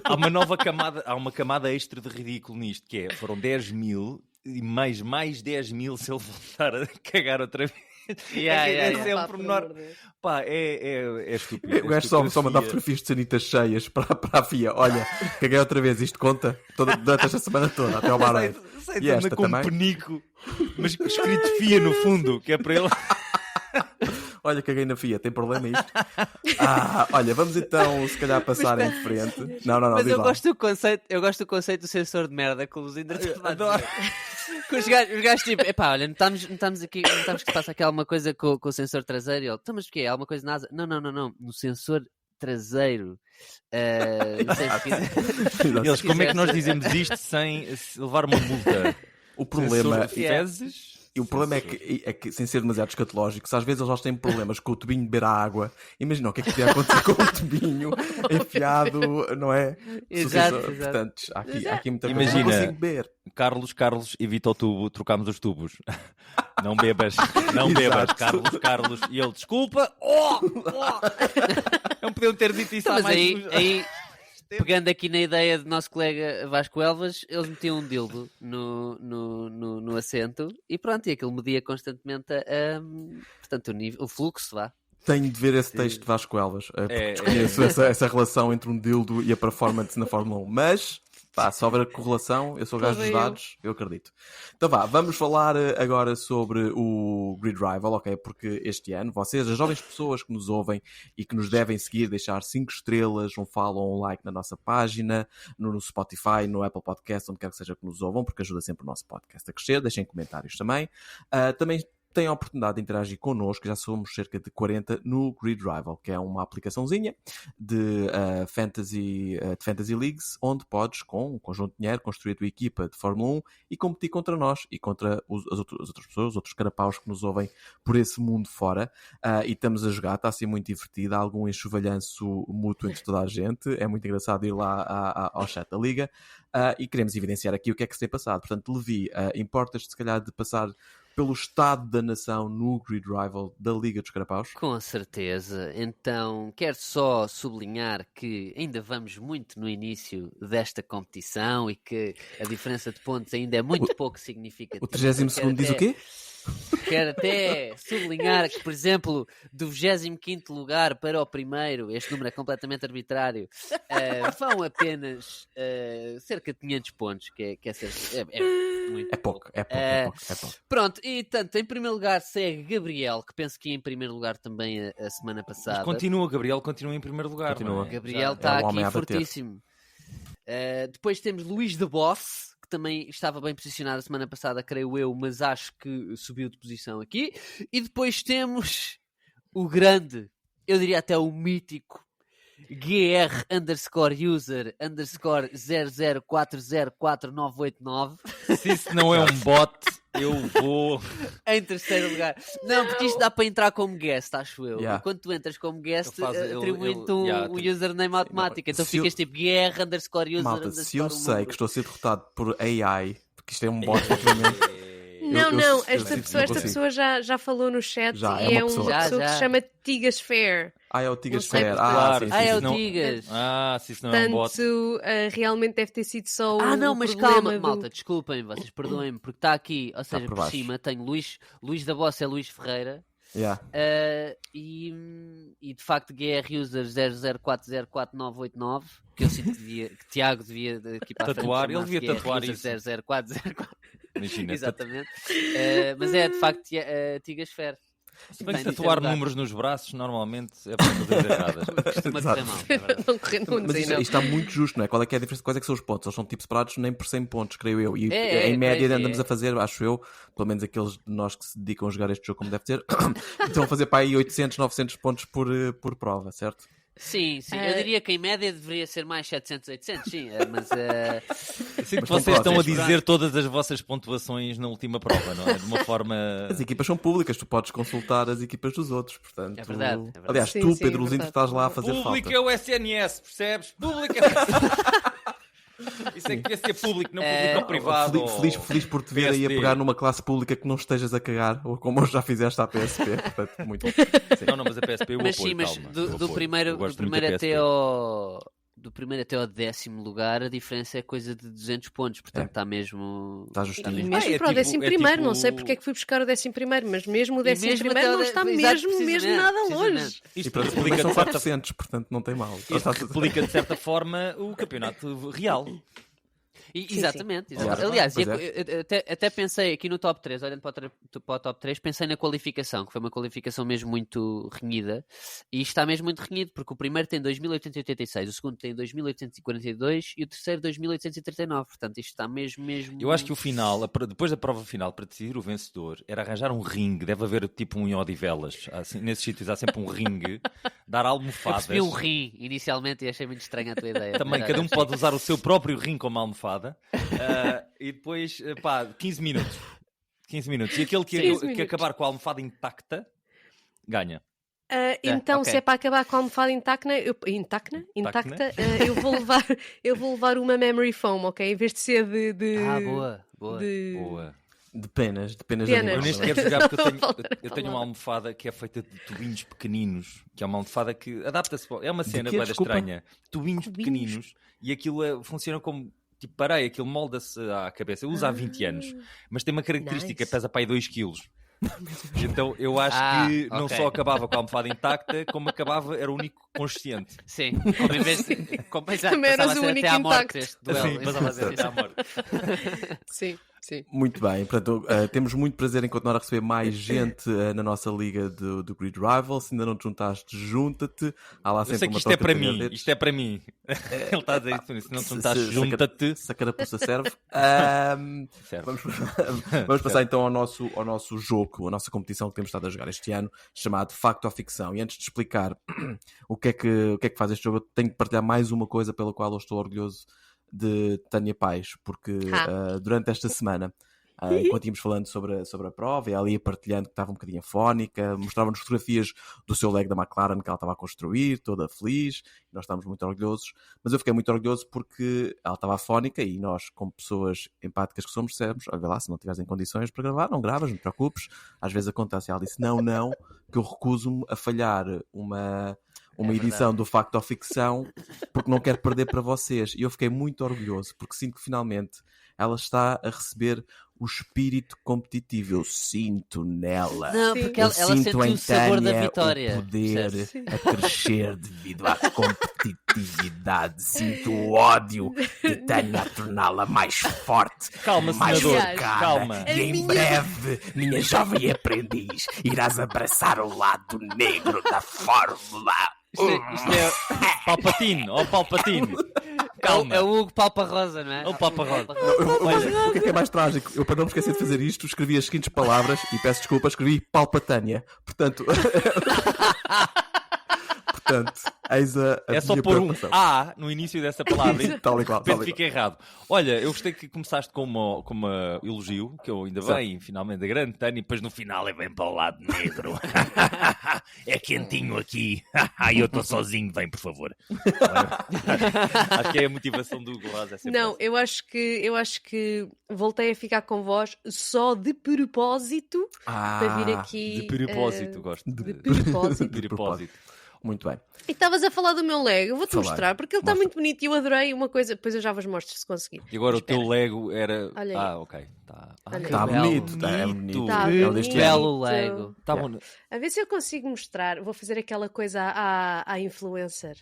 Speaker 1: Há uma nova camada, há uma camada extra de ridículo nisto, que é, foram 10 mil e mais 10 mil se ele voltar a cagar outra vez. Esse é um pormenor. Pá, é estúpido.
Speaker 2: O gajo só mandar fotografias de sanitas cheias para a FIA. Olha, caguei outra vez, isto conta durante esta semana toda, até ao Bahrein.
Speaker 1: Sai
Speaker 2: E esta
Speaker 1: com um
Speaker 2: também?
Speaker 1: penico, mas escrito FIA no fundo, que é para ele.
Speaker 2: Olha, caguei na FIA, tem problema isto? Olha, vamos então se calhar passar em frente. Não,
Speaker 3: Mas
Speaker 2: diz
Speaker 3: eu
Speaker 2: lá.
Speaker 3: gosto do conceito do sensor de merda que os adoro. Os gajos tipo, epá, olha, notamos aqui, notamos que se passa aqui alguma coisa com o sensor traseiro. E ele, então, mas porquê? Alguma coisa na asa? Não, no sensor traseiro. Não sei se
Speaker 1: Eles, como é que nós dizemos isto sem levar uma multa?
Speaker 2: O problema,
Speaker 1: Sensor de fezes?
Speaker 2: o problema é que, sem ser demasiado escatológico, se às vezes eles já têm problemas com o tubinho de beber a água, imagina o que é que podia acontecer com o tubinho enfiado, não é?
Speaker 3: Exato.
Speaker 2: Portanto, há aqui muita coisa.
Speaker 1: Imagina.
Speaker 2: Não consigo beber.
Speaker 1: Carlos, evita o tubo, trocámos os tubos. Não bebas, Carlos. E ele, desculpa. Não podiam ter dito isso
Speaker 3: Então,
Speaker 1: há
Speaker 3: mas
Speaker 1: mais...
Speaker 3: aí, pegando aqui na ideia do nosso colega Vasco Elvas, eles metiam um dildo no assento e pronto, e aquilo media constantemente portanto, o fluxo, vá.
Speaker 2: Tenho de ver esse texto de Vasco Elvas, porque desconheço essa relação entre um dildo e a performance na Fórmula 1. Mas, pá, se houver correlação, eu sou o gajo dos dados, eu acredito. Então vá, vamos falar agora sobre o Grid Rival, ok? Porque este ano, vocês, as jovens pessoas que nos ouvem e que nos devem seguir, deixar 5 estrelas, um follow, um like na nossa página, no Spotify, no Apple Podcast, onde quer que seja que nos ouvam, porque ajuda sempre o nosso podcast a crescer. Deixem comentários também. Também têm a oportunidade de interagir connosco, já somos cerca de 40 no Grid Rival, que é uma aplicaçãozinha de Fantasy Leagues, onde podes, com um conjunto de dinheiro, construir a tua equipa de Fórmula 1 e competir contra nós e contra as outras pessoas, os outros carapaus que nos ouvem por esse mundo fora. E estamos a jogar, está a ser muito divertido, há algum enxovalhanço mútuo entre toda a gente, é muito engraçado ir lá ao chat da Liga, e queremos evidenciar aqui o que é que se tem passado. Portanto, Levi, importas-te se calhar de passar pelo estado da nação no Grid Rival da Liga dos Carapaus?
Speaker 3: Com certeza. Então, quero só sublinhar que ainda vamos muito no início desta competição e que a diferença de pontos ainda é muito pouco significativa.
Speaker 2: O 32º diz o quê?
Speaker 3: Quero até sublinhar que, por exemplo, do 25º lugar para o primeiro, este número é completamente arbitrário, vão apenas cerca de 500 pontos, que é muito
Speaker 2: É pouco.
Speaker 3: Pronto, e tanto, em primeiro lugar segue Gabriel, que penso que ia em primeiro lugar também a semana passada.
Speaker 1: Mas Gabriel continua em primeiro lugar.
Speaker 2: Continua.
Speaker 1: Não é?
Speaker 3: Gabriel
Speaker 2: É
Speaker 3: está
Speaker 2: um homem
Speaker 3: aqui
Speaker 2: a bater.
Speaker 3: fortíssimo. Depois temos Luís da Boss, que também estava bem posicionado a semana passada, creio eu, mas acho que subiu de posição aqui. E depois temos o grande, eu diria até o mítico, GR_user _00404989.
Speaker 1: Se isso não é um bot, eu vou...
Speaker 3: Em terceiro lugar. Não, porque isto dá para entrar como guest, acho eu.
Speaker 2: Yeah.
Speaker 3: E quando tu entras como guest,
Speaker 1: Ele
Speaker 3: atribuem-te
Speaker 1: ele-
Speaker 3: um username automático. Então
Speaker 2: se eu-
Speaker 3: ficas tipo GR_user
Speaker 2: Malta, se eu
Speaker 3: _.
Speaker 2: sei que estou a ser derrotado por AI, porque isto é um bot, obviamente.
Speaker 4: Não,
Speaker 2: eu
Speaker 4: esta
Speaker 2: sinto que não
Speaker 4: pessoa
Speaker 2: consigo.
Speaker 4: já falou no chat
Speaker 2: Já,
Speaker 4: e
Speaker 2: é
Speaker 4: é
Speaker 2: uma
Speaker 4: uma
Speaker 2: pessoa.
Speaker 4: pessoa que
Speaker 3: Já.
Speaker 4: se chama Tigas Fair.
Speaker 2: Ah, é o Tigas
Speaker 4: Não sei,
Speaker 2: Fair.
Speaker 1: claro.
Speaker 2: Sim,
Speaker 3: Ah, é
Speaker 2: sim,
Speaker 3: o
Speaker 2: sim.
Speaker 1: não-
Speaker 3: Tigas.
Speaker 1: Se isso não é um bot.
Speaker 4: Portanto, realmente deve ter sido só o
Speaker 3: Não, mas
Speaker 4: problema
Speaker 3: calma,
Speaker 4: do-
Speaker 3: malta, desculpem, vocês perdoem-me, porque está aqui, ou seja,
Speaker 2: por
Speaker 3: por
Speaker 2: baixo.
Speaker 3: cima tenho Luís da Bossa é Luís Ferreira,
Speaker 2: Yeah.
Speaker 3: e de facto GR User 00404989, que eu sinto que Tiago devia daqui para a frente
Speaker 1: Tatuar, ele
Speaker 3: chamar-se
Speaker 1: devia
Speaker 3: GR
Speaker 1: tatuar
Speaker 3: User
Speaker 1: isso.
Speaker 3: 00404.
Speaker 1: Imagina.
Speaker 3: Exatamente. Mas é de facto Tigas Fer.
Speaker 1: Se bem que
Speaker 3: Tem
Speaker 1: tatuar
Speaker 3: lugar.
Speaker 1: números nos braços normalmente é para coisas erradas.
Speaker 3: Costuma correr mal, é verdade.
Speaker 4: Não correr números
Speaker 2: Mas
Speaker 4: aí,
Speaker 2: isto
Speaker 4: não.
Speaker 2: está muito justo, não é? Qual é que é a diferença? Quais é que são os pontos? Eles são tipo separados nem por 100 pontos, creio eu. E
Speaker 3: É,
Speaker 2: em média
Speaker 3: crazy,
Speaker 2: andamos
Speaker 3: é.
Speaker 2: a fazer, acho eu, pelo menos aqueles de nós que se dedicam a jogar este jogo como deve ter, estão a fazer para aí 800, 900 pontos por prova, certo?
Speaker 3: Sim, eu diria que em média deveria ser mais 700, 800, sim, mas
Speaker 1: Eu sinto que
Speaker 2: estão
Speaker 1: vocês estão a
Speaker 2: próximos.
Speaker 1: dizer todas as vossas pontuações na última prova, não é? De uma forma.
Speaker 2: As equipas são públicas, tu podes consultar as equipas dos outros, portanto...
Speaker 3: É verdade, é verdade.
Speaker 2: Aliás,
Speaker 4: Sim,
Speaker 2: tu,
Speaker 4: sim,
Speaker 2: Pedro
Speaker 4: é
Speaker 2: Luzindo,
Speaker 4: verdade.
Speaker 2: estás lá a fazer
Speaker 1: Público
Speaker 2: falta.
Speaker 1: é o SNS, percebes? Público é o SNS. Isso é que devia ser público, não público ou privado.
Speaker 2: Feliz por te ver aí a
Speaker 1: PSD.
Speaker 2: pegar numa classe pública que não estejas a cagar, ou como já fizeste à PSP, portanto, muito bom. Sim.
Speaker 1: Não, mas a PSP eu
Speaker 3: Mas
Speaker 1: apoio,
Speaker 3: sim, mas
Speaker 1: calma, eu
Speaker 3: do
Speaker 1: apoio.
Speaker 3: primeiro,
Speaker 1: Eu gosto
Speaker 3: do
Speaker 1: muito
Speaker 3: primeiro
Speaker 1: da
Speaker 3: até
Speaker 1: PSP.
Speaker 3: do primeiro até ao 10º lugar, a diferença é coisa de 200 pontos, portanto está mesmo...
Speaker 2: Está
Speaker 4: E
Speaker 2: justinho.
Speaker 4: mesmo
Speaker 1: é
Speaker 4: para o
Speaker 1: tipo-
Speaker 4: 11º,
Speaker 1: é tipo-
Speaker 4: não sei porque é que fui buscar o 11º, mas mesmo o
Speaker 3: E mesmo
Speaker 4: 11º
Speaker 3: até o
Speaker 4: não
Speaker 3: de-
Speaker 4: está
Speaker 3: exato,
Speaker 4: mesmo
Speaker 3: precisamente,
Speaker 4: nada longe.
Speaker 3: precisamente.
Speaker 2: E
Speaker 1: Isto
Speaker 2: para também
Speaker 1: replica
Speaker 2: são
Speaker 1: de certa
Speaker 2: 400, portanto não tem mal.
Speaker 1: Isto replica de certa forma o campeonato real.
Speaker 3: Exatamente.
Speaker 2: Claro.
Speaker 3: Aliás,
Speaker 2: Pois
Speaker 3: eu até pensei aqui no top 3, olhando para o top 3, pensei na qualificação, que foi uma qualificação mesmo muito renhida, e isto está mesmo muito renhido, porque o primeiro tem 2.886, o segundo tem 2.842 e o terceiro 2.839, portanto isto está mesmo...
Speaker 1: Eu acho que o final, depois da prova final, para decidir o vencedor, era arranjar um ringue. Deve haver tipo um em Odivelas. Assim, nesses sítios há sempre um ringue. Dar
Speaker 3: Eu
Speaker 1: almofadas.
Speaker 3: percebi um rim inicialmente e achei muito estranha a tua ideia.
Speaker 1: Também,
Speaker 3: mas
Speaker 1: cada um
Speaker 3: acho que-
Speaker 1: pode usar o seu próprio ringue como almofada. E depois, 15 minutos. 15 minutos. E aquele que,
Speaker 4: 15
Speaker 1: que
Speaker 4: minutos.
Speaker 1: acabar com a almofada intacta, ganha.
Speaker 4: Então,
Speaker 3: ok.
Speaker 4: se é para acabar com a almofada intacta, eu vou levar uma memory foam, ok? Em vez de ser de
Speaker 3: Boa.
Speaker 4: de-
Speaker 1: Boa.
Speaker 2: De penas
Speaker 4: Penas.
Speaker 1: Eu
Speaker 2: animais,
Speaker 1: neste
Speaker 2: não é?
Speaker 1: quero jogar porque
Speaker 4: Não vale
Speaker 1: eu
Speaker 4: a
Speaker 1: tenho uma
Speaker 4: palavra.
Speaker 1: almofada que é feita de tubinhos pequeninos, que é uma almofada que adapta-se. É uma cena
Speaker 2: quê?
Speaker 1: bué da
Speaker 2: Desculpa?
Speaker 1: estranha. Tubinhos pequeninos e aquilo funciona como tipo pareia, aquilo molda-se à cabeça. Eu uso há 20 anos, mas tem uma característica,
Speaker 4: Nice.
Speaker 1: pesa para aí 2 kg. Então eu acho que não
Speaker 3: ok.
Speaker 1: só acabava com a almofada intacta, como acabava, era o único consciente.
Speaker 3: Sim, como em vez de...
Speaker 4: Também eras
Speaker 3: passava a ser
Speaker 4: o único
Speaker 3: até à morte
Speaker 4: intacto.
Speaker 3: este duelo.
Speaker 1: Assim, mas a ser até à morte.
Speaker 4: Sim.
Speaker 2: Muito bem, portanto, temos muito prazer em continuar a receber mais gente na nossa liga do Grid Rivals. Se ainda não te juntaste, junta-te. Há lá
Speaker 1: Eu
Speaker 2: sempre
Speaker 1: sei que
Speaker 2: uma
Speaker 1: isto é
Speaker 2: troca
Speaker 1: para
Speaker 2: de
Speaker 1: mim,
Speaker 2: redes.
Speaker 1: isto é para mim. Ele está a dizer isso, se não te juntares, junta-te.
Speaker 2: Se a carapuça serve.
Speaker 1: Certo.
Speaker 2: Vamos passar então ao nosso jogo, a nossa competição que temos estado a jogar este ano, chamado Facto ou Ficção. E antes de explicar o que é que faz este jogo, eu tenho que partilhar mais uma coisa pela qual eu estou orgulhoso de Tânia Pais, porque durante esta semana, enquanto íamos falando sobre a prova, e ela ia partilhando que estava um bocadinho afónica, mostrava-nos fotografias do seu leg da McLaren que ela estava a construir, toda feliz, e nós estávamos muito orgulhosos, mas eu fiquei muito orgulhoso porque ela estava afónica e nós, como pessoas empáticas que somos, dissemos, olha lá, se não estiveres em condições para gravar, não gravas, não te preocupes, às vezes acontece. E ela disse, não, que eu recuso-me a falhar uma edição do Facto ou Ficção porque não quero perder para vocês. E eu fiquei muito orgulhoso porque sinto que finalmente ela está a receber o espírito competitivo. Eu sinto nela.
Speaker 3: Não,
Speaker 4: Sim.
Speaker 3: porque
Speaker 2: Eu
Speaker 3: ela
Speaker 2: sinto
Speaker 3: sentiu
Speaker 2: em
Speaker 3: o sabor da
Speaker 2: Tânia
Speaker 3: vitória.
Speaker 2: o poder
Speaker 3: percebes?
Speaker 2: a crescer devido à competitividade. Sinto o ódio de Tânia a torná-la mais forte,
Speaker 1: Calma,
Speaker 2: mais
Speaker 1: senador,
Speaker 2: focada.
Speaker 1: calma.
Speaker 2: E em breve, minha jovem aprendiz, irás abraçar o lado negro da Fórmula 1.
Speaker 1: Isto é Palpatine, ó Palpatine. Calma.
Speaker 3: É o Hugo Palpa Rosa, não é?
Speaker 1: É o Palpa Rosa.
Speaker 2: Olha, o que é mais trágico? Eu, para não me esquecer de fazer isto, escrevi as seguintes palavras e peço desculpa, escrevi Palpatânia. Portanto, eis a
Speaker 1: É só
Speaker 2: minha
Speaker 1: pôr um
Speaker 2: preocupação.
Speaker 1: A no início dessa palavra. E
Speaker 2: Tal e qual,
Speaker 1: de
Speaker 2: tal
Speaker 1: repente
Speaker 2: e
Speaker 1: fica errado. Olha, eu gostei que começaste com uma elogio, que eu ainda bem, finalmente, da grande Tânia, e depois no final é bem para o lado negro. É quentinho aqui. Eu estou sozinho, vem, por favor. Acho que é a motivação do Hugo Rosa.
Speaker 4: Não, eu acho que voltei a ficar com vós só de propósito para vir aqui.
Speaker 1: De propósito, gosto.
Speaker 4: De propósito.
Speaker 1: De propósito.
Speaker 2: Muito bem.
Speaker 4: E estavas a falar do meu Lego, eu vou-te
Speaker 2: Falei.
Speaker 4: mostrar, porque ele está
Speaker 2: Mostra.
Speaker 4: muito bonito e eu adorei uma coisa, depois eu já vos mostro se conseguir.
Speaker 1: E agora o
Speaker 4: Espera.
Speaker 1: teu Lego era.
Speaker 4: Olha aí.
Speaker 1: Ok. Tá.
Speaker 4: Olha
Speaker 2: Está
Speaker 3: belo.
Speaker 2: bonito, é bonito.
Speaker 4: Tá
Speaker 2: É o deste
Speaker 4: bonito.
Speaker 2: ano.
Speaker 3: Belo Lego.
Speaker 1: Tá
Speaker 2: Yeah.
Speaker 1: bom.
Speaker 4: A ver se eu consigo mostrar, vou fazer aquela coisa à influencer.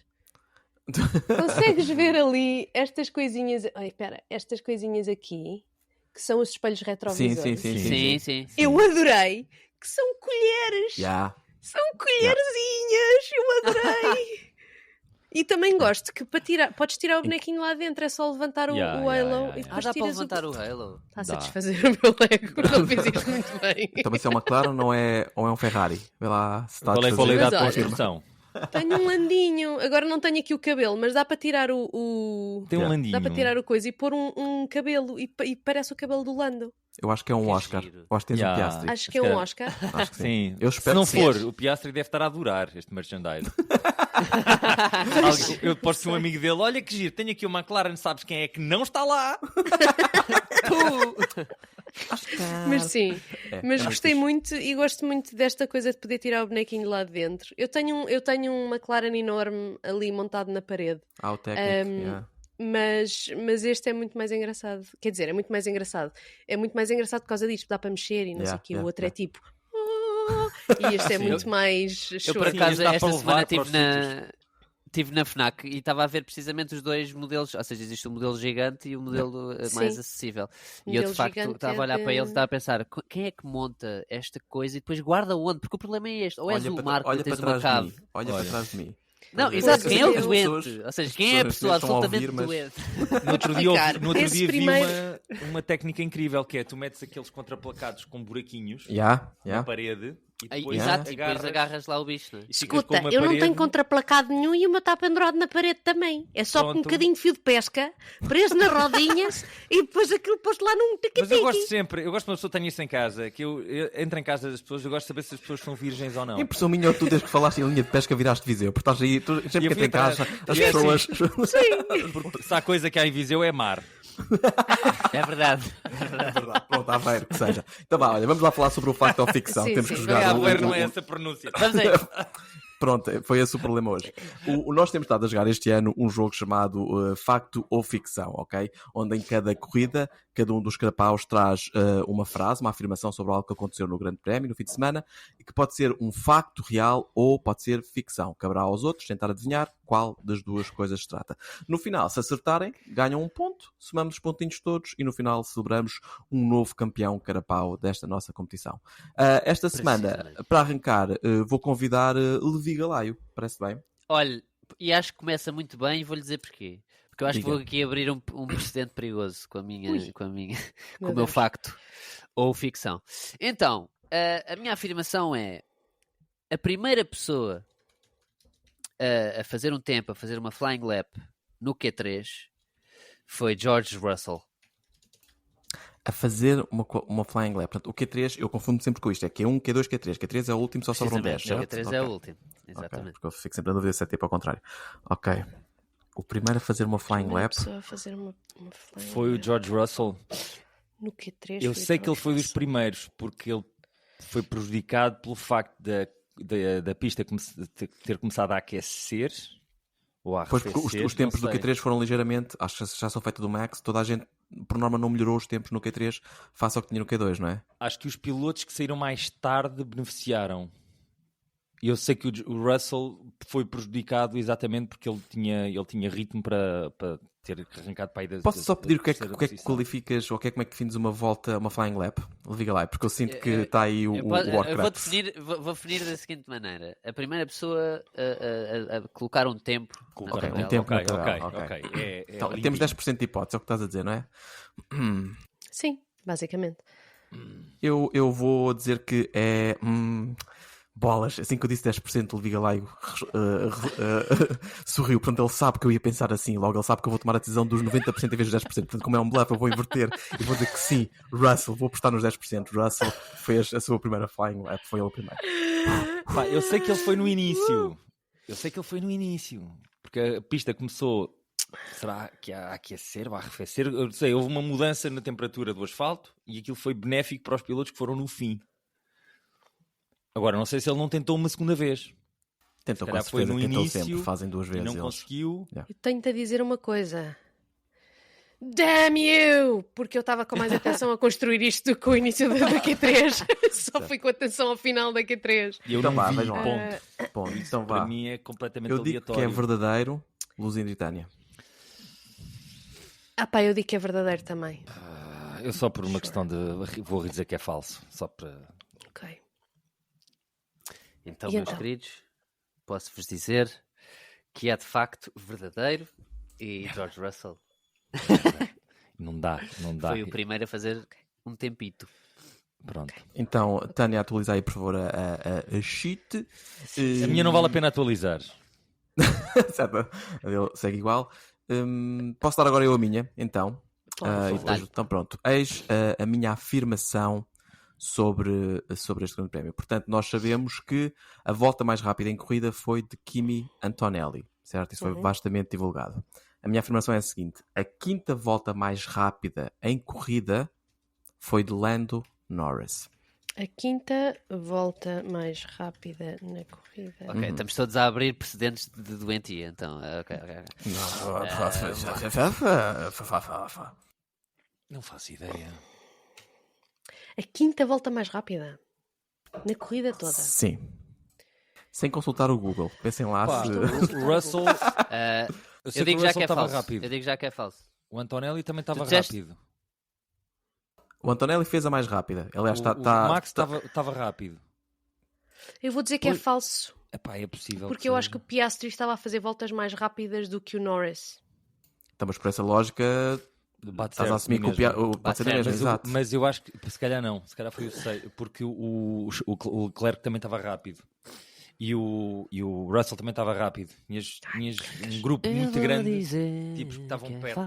Speaker 4: Consegues ver ali estas coisinhas, ai espera, estas coisinhas aqui, que são os espelhos retrovisores?
Speaker 3: Sim.
Speaker 4: Eu adorei, que são colheres.
Speaker 2: Já.
Speaker 4: São colherzinhas, eu adorei. E também gosto que para tirar, podes tirar o bonequinho lá dentro, é só levantar o Halo e depois
Speaker 3: Dá para
Speaker 4: tiras
Speaker 3: levantar o Halo.
Speaker 4: Está a
Speaker 1: Dá.
Speaker 4: satisfazer o meu Lego, não fiz isto muito bem.
Speaker 2: Também se é uma McLaren ou é um Ferrari? Vê lá se está a
Speaker 1: Qual é a
Speaker 2: desfazer.
Speaker 1: qualidade de
Speaker 4: Mas olha-
Speaker 1: construção?
Speaker 4: Tenho um landinho, agora não tenho aqui o cabelo, mas dá para tirar o...
Speaker 1: Tem um
Speaker 2: Yeah.
Speaker 1: landinho.
Speaker 4: Dá para tirar o coisa e pôr um cabelo e parece o cabelo do Lando.
Speaker 2: Eu acho que é um
Speaker 3: Que
Speaker 2: Oscar.
Speaker 3: giro.
Speaker 2: Eu acho que tens um
Speaker 1: Yeah.
Speaker 2: Piastri.
Speaker 4: Acho que é um Oscar.
Speaker 2: Acho que sim.
Speaker 1: Sim.
Speaker 2: Eu
Speaker 1: Se
Speaker 2: espero
Speaker 1: não
Speaker 2: que sim.
Speaker 1: for, o Piastri deve estar a adorar este merchandise. Eu posso ser um amigo dele. Olha que giro, tenho aqui uma McLaren, sabes quem é que não está lá?
Speaker 4: Mas sim,
Speaker 2: É,
Speaker 4: mas
Speaker 2: é
Speaker 4: gostei
Speaker 2: fixe.
Speaker 4: muito e gosto muito desta coisa de poder tirar o bonequinho lá de dentro. Eu tenho um McLaren enorme ali montado na parede,
Speaker 2: Há o técnico.
Speaker 4: Um,
Speaker 2: yeah.
Speaker 4: mas este é muito mais engraçado. Quer dizer, é muito mais engraçado. É muito mais engraçado por causa disto, dá para mexer e não sei o quê. O outro é tipo. "Ah", e este é
Speaker 1: Sim.
Speaker 4: muito mais
Speaker 3: Eu,
Speaker 4: choro.
Speaker 3: por
Speaker 1: Sim,
Speaker 3: acaso,
Speaker 1: isso dá
Speaker 3: esta
Speaker 1: para
Speaker 3: semana
Speaker 1: levar para os
Speaker 3: estive na FNAC e estava a ver precisamente os dois modelos, ou seja, existe o modelo gigante e o modelo mais
Speaker 4: Sim.
Speaker 3: acessível.
Speaker 4: O
Speaker 3: E eu, de
Speaker 4: modelo
Speaker 3: facto,
Speaker 4: gigante
Speaker 3: estava
Speaker 4: é
Speaker 3: a olhar para
Speaker 4: de-
Speaker 3: ele e estava a pensar, quem é que monta esta coisa e depois guarda onde? Porque o problema é este, ou és
Speaker 2: Olha
Speaker 3: o
Speaker 2: para-
Speaker 3: Marco
Speaker 2: olha
Speaker 3: e tens
Speaker 2: para
Speaker 3: uma
Speaker 2: trás de
Speaker 3: cave.
Speaker 2: mim. Olha
Speaker 1: Olha.
Speaker 2: para trás de mim.
Speaker 3: Não,
Speaker 2: Pois
Speaker 3: exato,
Speaker 4: é,
Speaker 3: quem é o
Speaker 4: as
Speaker 3: doente?
Speaker 2: pessoas-
Speaker 3: Ou seja,
Speaker 2: as
Speaker 3: quem é a
Speaker 2: pessoas
Speaker 3: pessoa
Speaker 2: estão a
Speaker 3: absolutamente
Speaker 2: ouvir, mas-
Speaker 3: doente?
Speaker 1: No outro dia,
Speaker 4: explicar.
Speaker 1: no outro
Speaker 4: Esse
Speaker 1: dia
Speaker 4: primeiro-
Speaker 1: vi uma técnica incrível que é tu metes aqueles contraplacados com buraquinhos
Speaker 2: Yeah,
Speaker 1: na
Speaker 2: yeah.
Speaker 1: parede e
Speaker 3: Aí,
Speaker 1: depois
Speaker 3: exato, e depois agarras lá o bicho, não é?
Speaker 1: e ficas com
Speaker 4: Escuta,
Speaker 1: uma
Speaker 4: eu não
Speaker 1: parede.
Speaker 4: tenho contraplacado nenhum e o meu está pendurado na parede também. É só com um
Speaker 1: Pronto.
Speaker 4: bocadinho de fio de pesca, preso nas rodinhas e depois aquilo posto lá num
Speaker 1: Mas eu gosto
Speaker 4: tiqui-tiqui.
Speaker 1: sempre, eu gosto que uma pessoa tenha isso em casa, que eu entro em casa das pessoas, eu gosto de saber se as pessoas são virgens ou não.
Speaker 2: Impressão minha, tu desde que falaste em linha de pesca viraste Viseu, porque estás aí, tu,
Speaker 1: E
Speaker 2: sempre
Speaker 1: eu
Speaker 2: que
Speaker 1: fui
Speaker 2: entra em casa,
Speaker 1: atrás.
Speaker 2: as
Speaker 1: E é assim.
Speaker 2: pessoas.
Speaker 1: Porque se há coisa que há em Viseu é mar.
Speaker 3: É verdade.
Speaker 2: É verdade, pronto, há ver que seja. Então vá, olha, vamos lá falar sobre o facto ou ficção.
Speaker 4: Sim,
Speaker 2: Temos
Speaker 4: sim.
Speaker 2: que
Speaker 1: Não é
Speaker 2: jogar.
Speaker 1: Aveiro, não é essa pronúncia.
Speaker 3: Vamos aí.
Speaker 2: Pronto, foi esse o problema hoje. Nós temos estado a jogar este ano um jogo chamado Facto ou Ficção, ok? Onde em cada corrida, cada um dos carapaus traz uma frase, uma afirmação sobre algo que aconteceu no Grande Prémio, no fim de semana, e que pode ser um facto real ou pode ser ficção. Caberá aos outros tentar adivinhar qual das duas coisas se trata. No final, se acertarem, ganham um ponto, somamos os pontinhos todos e no final celebramos um novo campeão carapau desta nossa competição. Esta semana,
Speaker 3: Precisamente.
Speaker 2: para arrancar, vou convidar Levi Galaio. Parece bem?
Speaker 3: Olha, e acho que começa muito bem e vou-lhe dizer porquê. Porque eu acho que
Speaker 2: Diga.
Speaker 3: vou aqui abrir um precedente perigoso com a minha,
Speaker 4: Ui.
Speaker 3: com o
Speaker 4: Meu
Speaker 3: meu
Speaker 4: Deus.
Speaker 3: facto ou ficção. Então, a minha afirmação é: a primeira pessoa a fazer um tempo, a fazer uma flying lap no Q3 foi George Russell.
Speaker 2: A fazer uma flying lap. Portanto, o Q3, eu confundo sempre com isto. É Q1, Q2, Q3. Q3 é o último, só sobram 10,
Speaker 3: Precisamente,
Speaker 2: certo?
Speaker 3: o Q3 é
Speaker 2: Ok.
Speaker 3: o último.
Speaker 2: Ok,
Speaker 3: Exatamente.
Speaker 2: porque eu fico sempre na dúvida se é tipo ao contrário. Ok. O primeiro a fazer uma flying
Speaker 4: Primeira
Speaker 2: lap.
Speaker 4: pessoa a fazer uma flying
Speaker 1: Foi o
Speaker 4: lap
Speaker 1: George Russell.
Speaker 4: no Q3.
Speaker 1: Eu
Speaker 4: foi o
Speaker 1: sei que ele
Speaker 4: George
Speaker 1: foi dos
Speaker 4: Russell.
Speaker 1: primeiros, porque ele foi prejudicado pelo facto da pista ter começado a aquecer ou a
Speaker 2: Pois
Speaker 1: arrefecer.
Speaker 2: porque os tempos do
Speaker 1: não sei.
Speaker 2: Q3 foram ligeiramente, acho que já são feitos do Max, toda a gente, por norma, não melhorou os tempos no Q3 face ao que tinha no Q2, não é?
Speaker 1: Acho que os pilotos que saíram mais tarde beneficiaram. E eu sei que o Russell foi prejudicado exatamente porque ele tinha ritmo para ter arrancado para aí da
Speaker 2: Posso só pedir o que é que
Speaker 1: terceira posição.
Speaker 2: qualificas, ou o que é como é que defines uma volta, uma flying lap? Liga lá, porque eu sinto que está aí o
Speaker 3: Eu vou
Speaker 2: Warcraft.
Speaker 3: definir da seguinte maneira: a primeira pessoa a colocar um tempo. na
Speaker 2: Ok, um
Speaker 3: tabela.
Speaker 2: tempo na
Speaker 1: Ok,
Speaker 2: tabela,
Speaker 1: ok,
Speaker 2: ok.
Speaker 1: ok. É
Speaker 2: Então,
Speaker 1: limpinho.
Speaker 2: temos 10% de hipótese, é o que estás a dizer, não é?
Speaker 4: Sim, basicamente.
Speaker 2: Eu vou dizer que é. Bolas, assim que eu disse 10%, o Levi Galaio sorriu. Portanto, ele sabe que eu ia pensar assim. Logo, ele sabe que eu vou tomar a decisão dos 90% em vez dos 10%. Portanto, como é um bluff, eu vou inverter e vou dizer que sim, Russell, vou apostar nos 10%. Russell fez a sua primeira flying lap, foi ele o primeiro.
Speaker 1: Pá, eu sei que ele foi no início. Porque a pista começou. Será que a aquecer, vai arrefecer? Eu não sei, houve uma mudança na temperatura do asfalto e aquilo foi benéfico para os pilotos que foram no fim. Agora, não sei se ele não tentou uma segunda vez.
Speaker 2: Tentam com
Speaker 1: calhar foi
Speaker 2: certeza,
Speaker 1: no
Speaker 2: tentam
Speaker 1: início
Speaker 2: sempre, fazem duas
Speaker 1: e
Speaker 2: vezes
Speaker 1: não
Speaker 2: eles.
Speaker 1: conseguiu.
Speaker 4: Eu tenho-te a dizer uma coisa. Damn you! Porque eu estava com mais atenção a construir isto do que o início da Q3. Só fui com atenção ao final da Q3.
Speaker 1: E eu
Speaker 2: Então
Speaker 1: não
Speaker 2: vá,
Speaker 1: vi,
Speaker 2: vejam lá.
Speaker 1: ponto.
Speaker 2: Bom, então
Speaker 1: Para
Speaker 2: vá.
Speaker 1: mim é completamente
Speaker 2: Eu digo que é
Speaker 1: aleatório.
Speaker 2: verdadeiro, Luzindo e Tânia.
Speaker 4: Ah pá, eu digo que é verdadeiro também.
Speaker 1: Eu só por uma questão de... Vou dizer que é falso. Só para...
Speaker 4: Ok.
Speaker 3: Então,
Speaker 4: E
Speaker 3: meus
Speaker 4: então?
Speaker 3: queridos, posso-vos dizer que é de facto verdadeiro e George Russell
Speaker 1: Não dá.
Speaker 3: foi o primeiro a fazer um tempito.
Speaker 1: Pronto.
Speaker 2: Então, Tânia, atualiza aí, por favor, a sheet.
Speaker 1: A minha não vale a pena atualizar.
Speaker 2: Certo, a dele segue igual. Posso dar agora eu a minha, então.
Speaker 4: Claro,
Speaker 2: E depois, então pronto. Eis a minha afirmação sobre este grande prémio. Portanto, nós sabemos que a volta mais rápida em corrida foi de Kimi Antonelli, certo? Isso foi vastamente divulgado. A minha afirmação é a seguinte: a quinta volta mais rápida em corrida foi de Lando Norris.
Speaker 4: A quinta volta mais rápida na corrida.
Speaker 3: Ok, estamos todos a abrir precedentes de doentia, então. Ok.
Speaker 1: Não faço ideia.
Speaker 4: A quinta volta mais rápida na corrida toda.
Speaker 2: Sim. Sem consultar o Google. Pensem lá
Speaker 1: Pá,
Speaker 2: se...
Speaker 1: o Russell... Eu sei
Speaker 3: Eu
Speaker 1: que
Speaker 3: digo
Speaker 1: o
Speaker 3: já
Speaker 1: Russell
Speaker 3: que é
Speaker 1: estava
Speaker 3: falso.
Speaker 1: rápido.
Speaker 3: Eu digo já que é falso.
Speaker 1: O Antonelli também estava
Speaker 3: disseste-
Speaker 1: rápido.
Speaker 2: O Antonelli fez a mais rápida. Aliás,
Speaker 1: O Max estava rápido.
Speaker 4: Eu vou dizer que é
Speaker 1: Pois.
Speaker 4: falso,
Speaker 1: Epá, é possível.
Speaker 4: porque eu acho que o Piastri estava a fazer voltas mais rápidas do que o Norris.
Speaker 2: Estamos por essa lógica.
Speaker 1: Bate
Speaker 2: Estás
Speaker 1: certo
Speaker 2: a assumir que
Speaker 1: mesmo.
Speaker 2: pode ser
Speaker 3: certo,
Speaker 2: mesmo,
Speaker 1: Mas,
Speaker 2: exato.
Speaker 1: mas eu acho que se calhar não. Se calhar foi o 6, porque o Leclerc também estava rápido. E o Russell também estava rápido. Tinhas um grupo muito grande. tipos que estavam perto.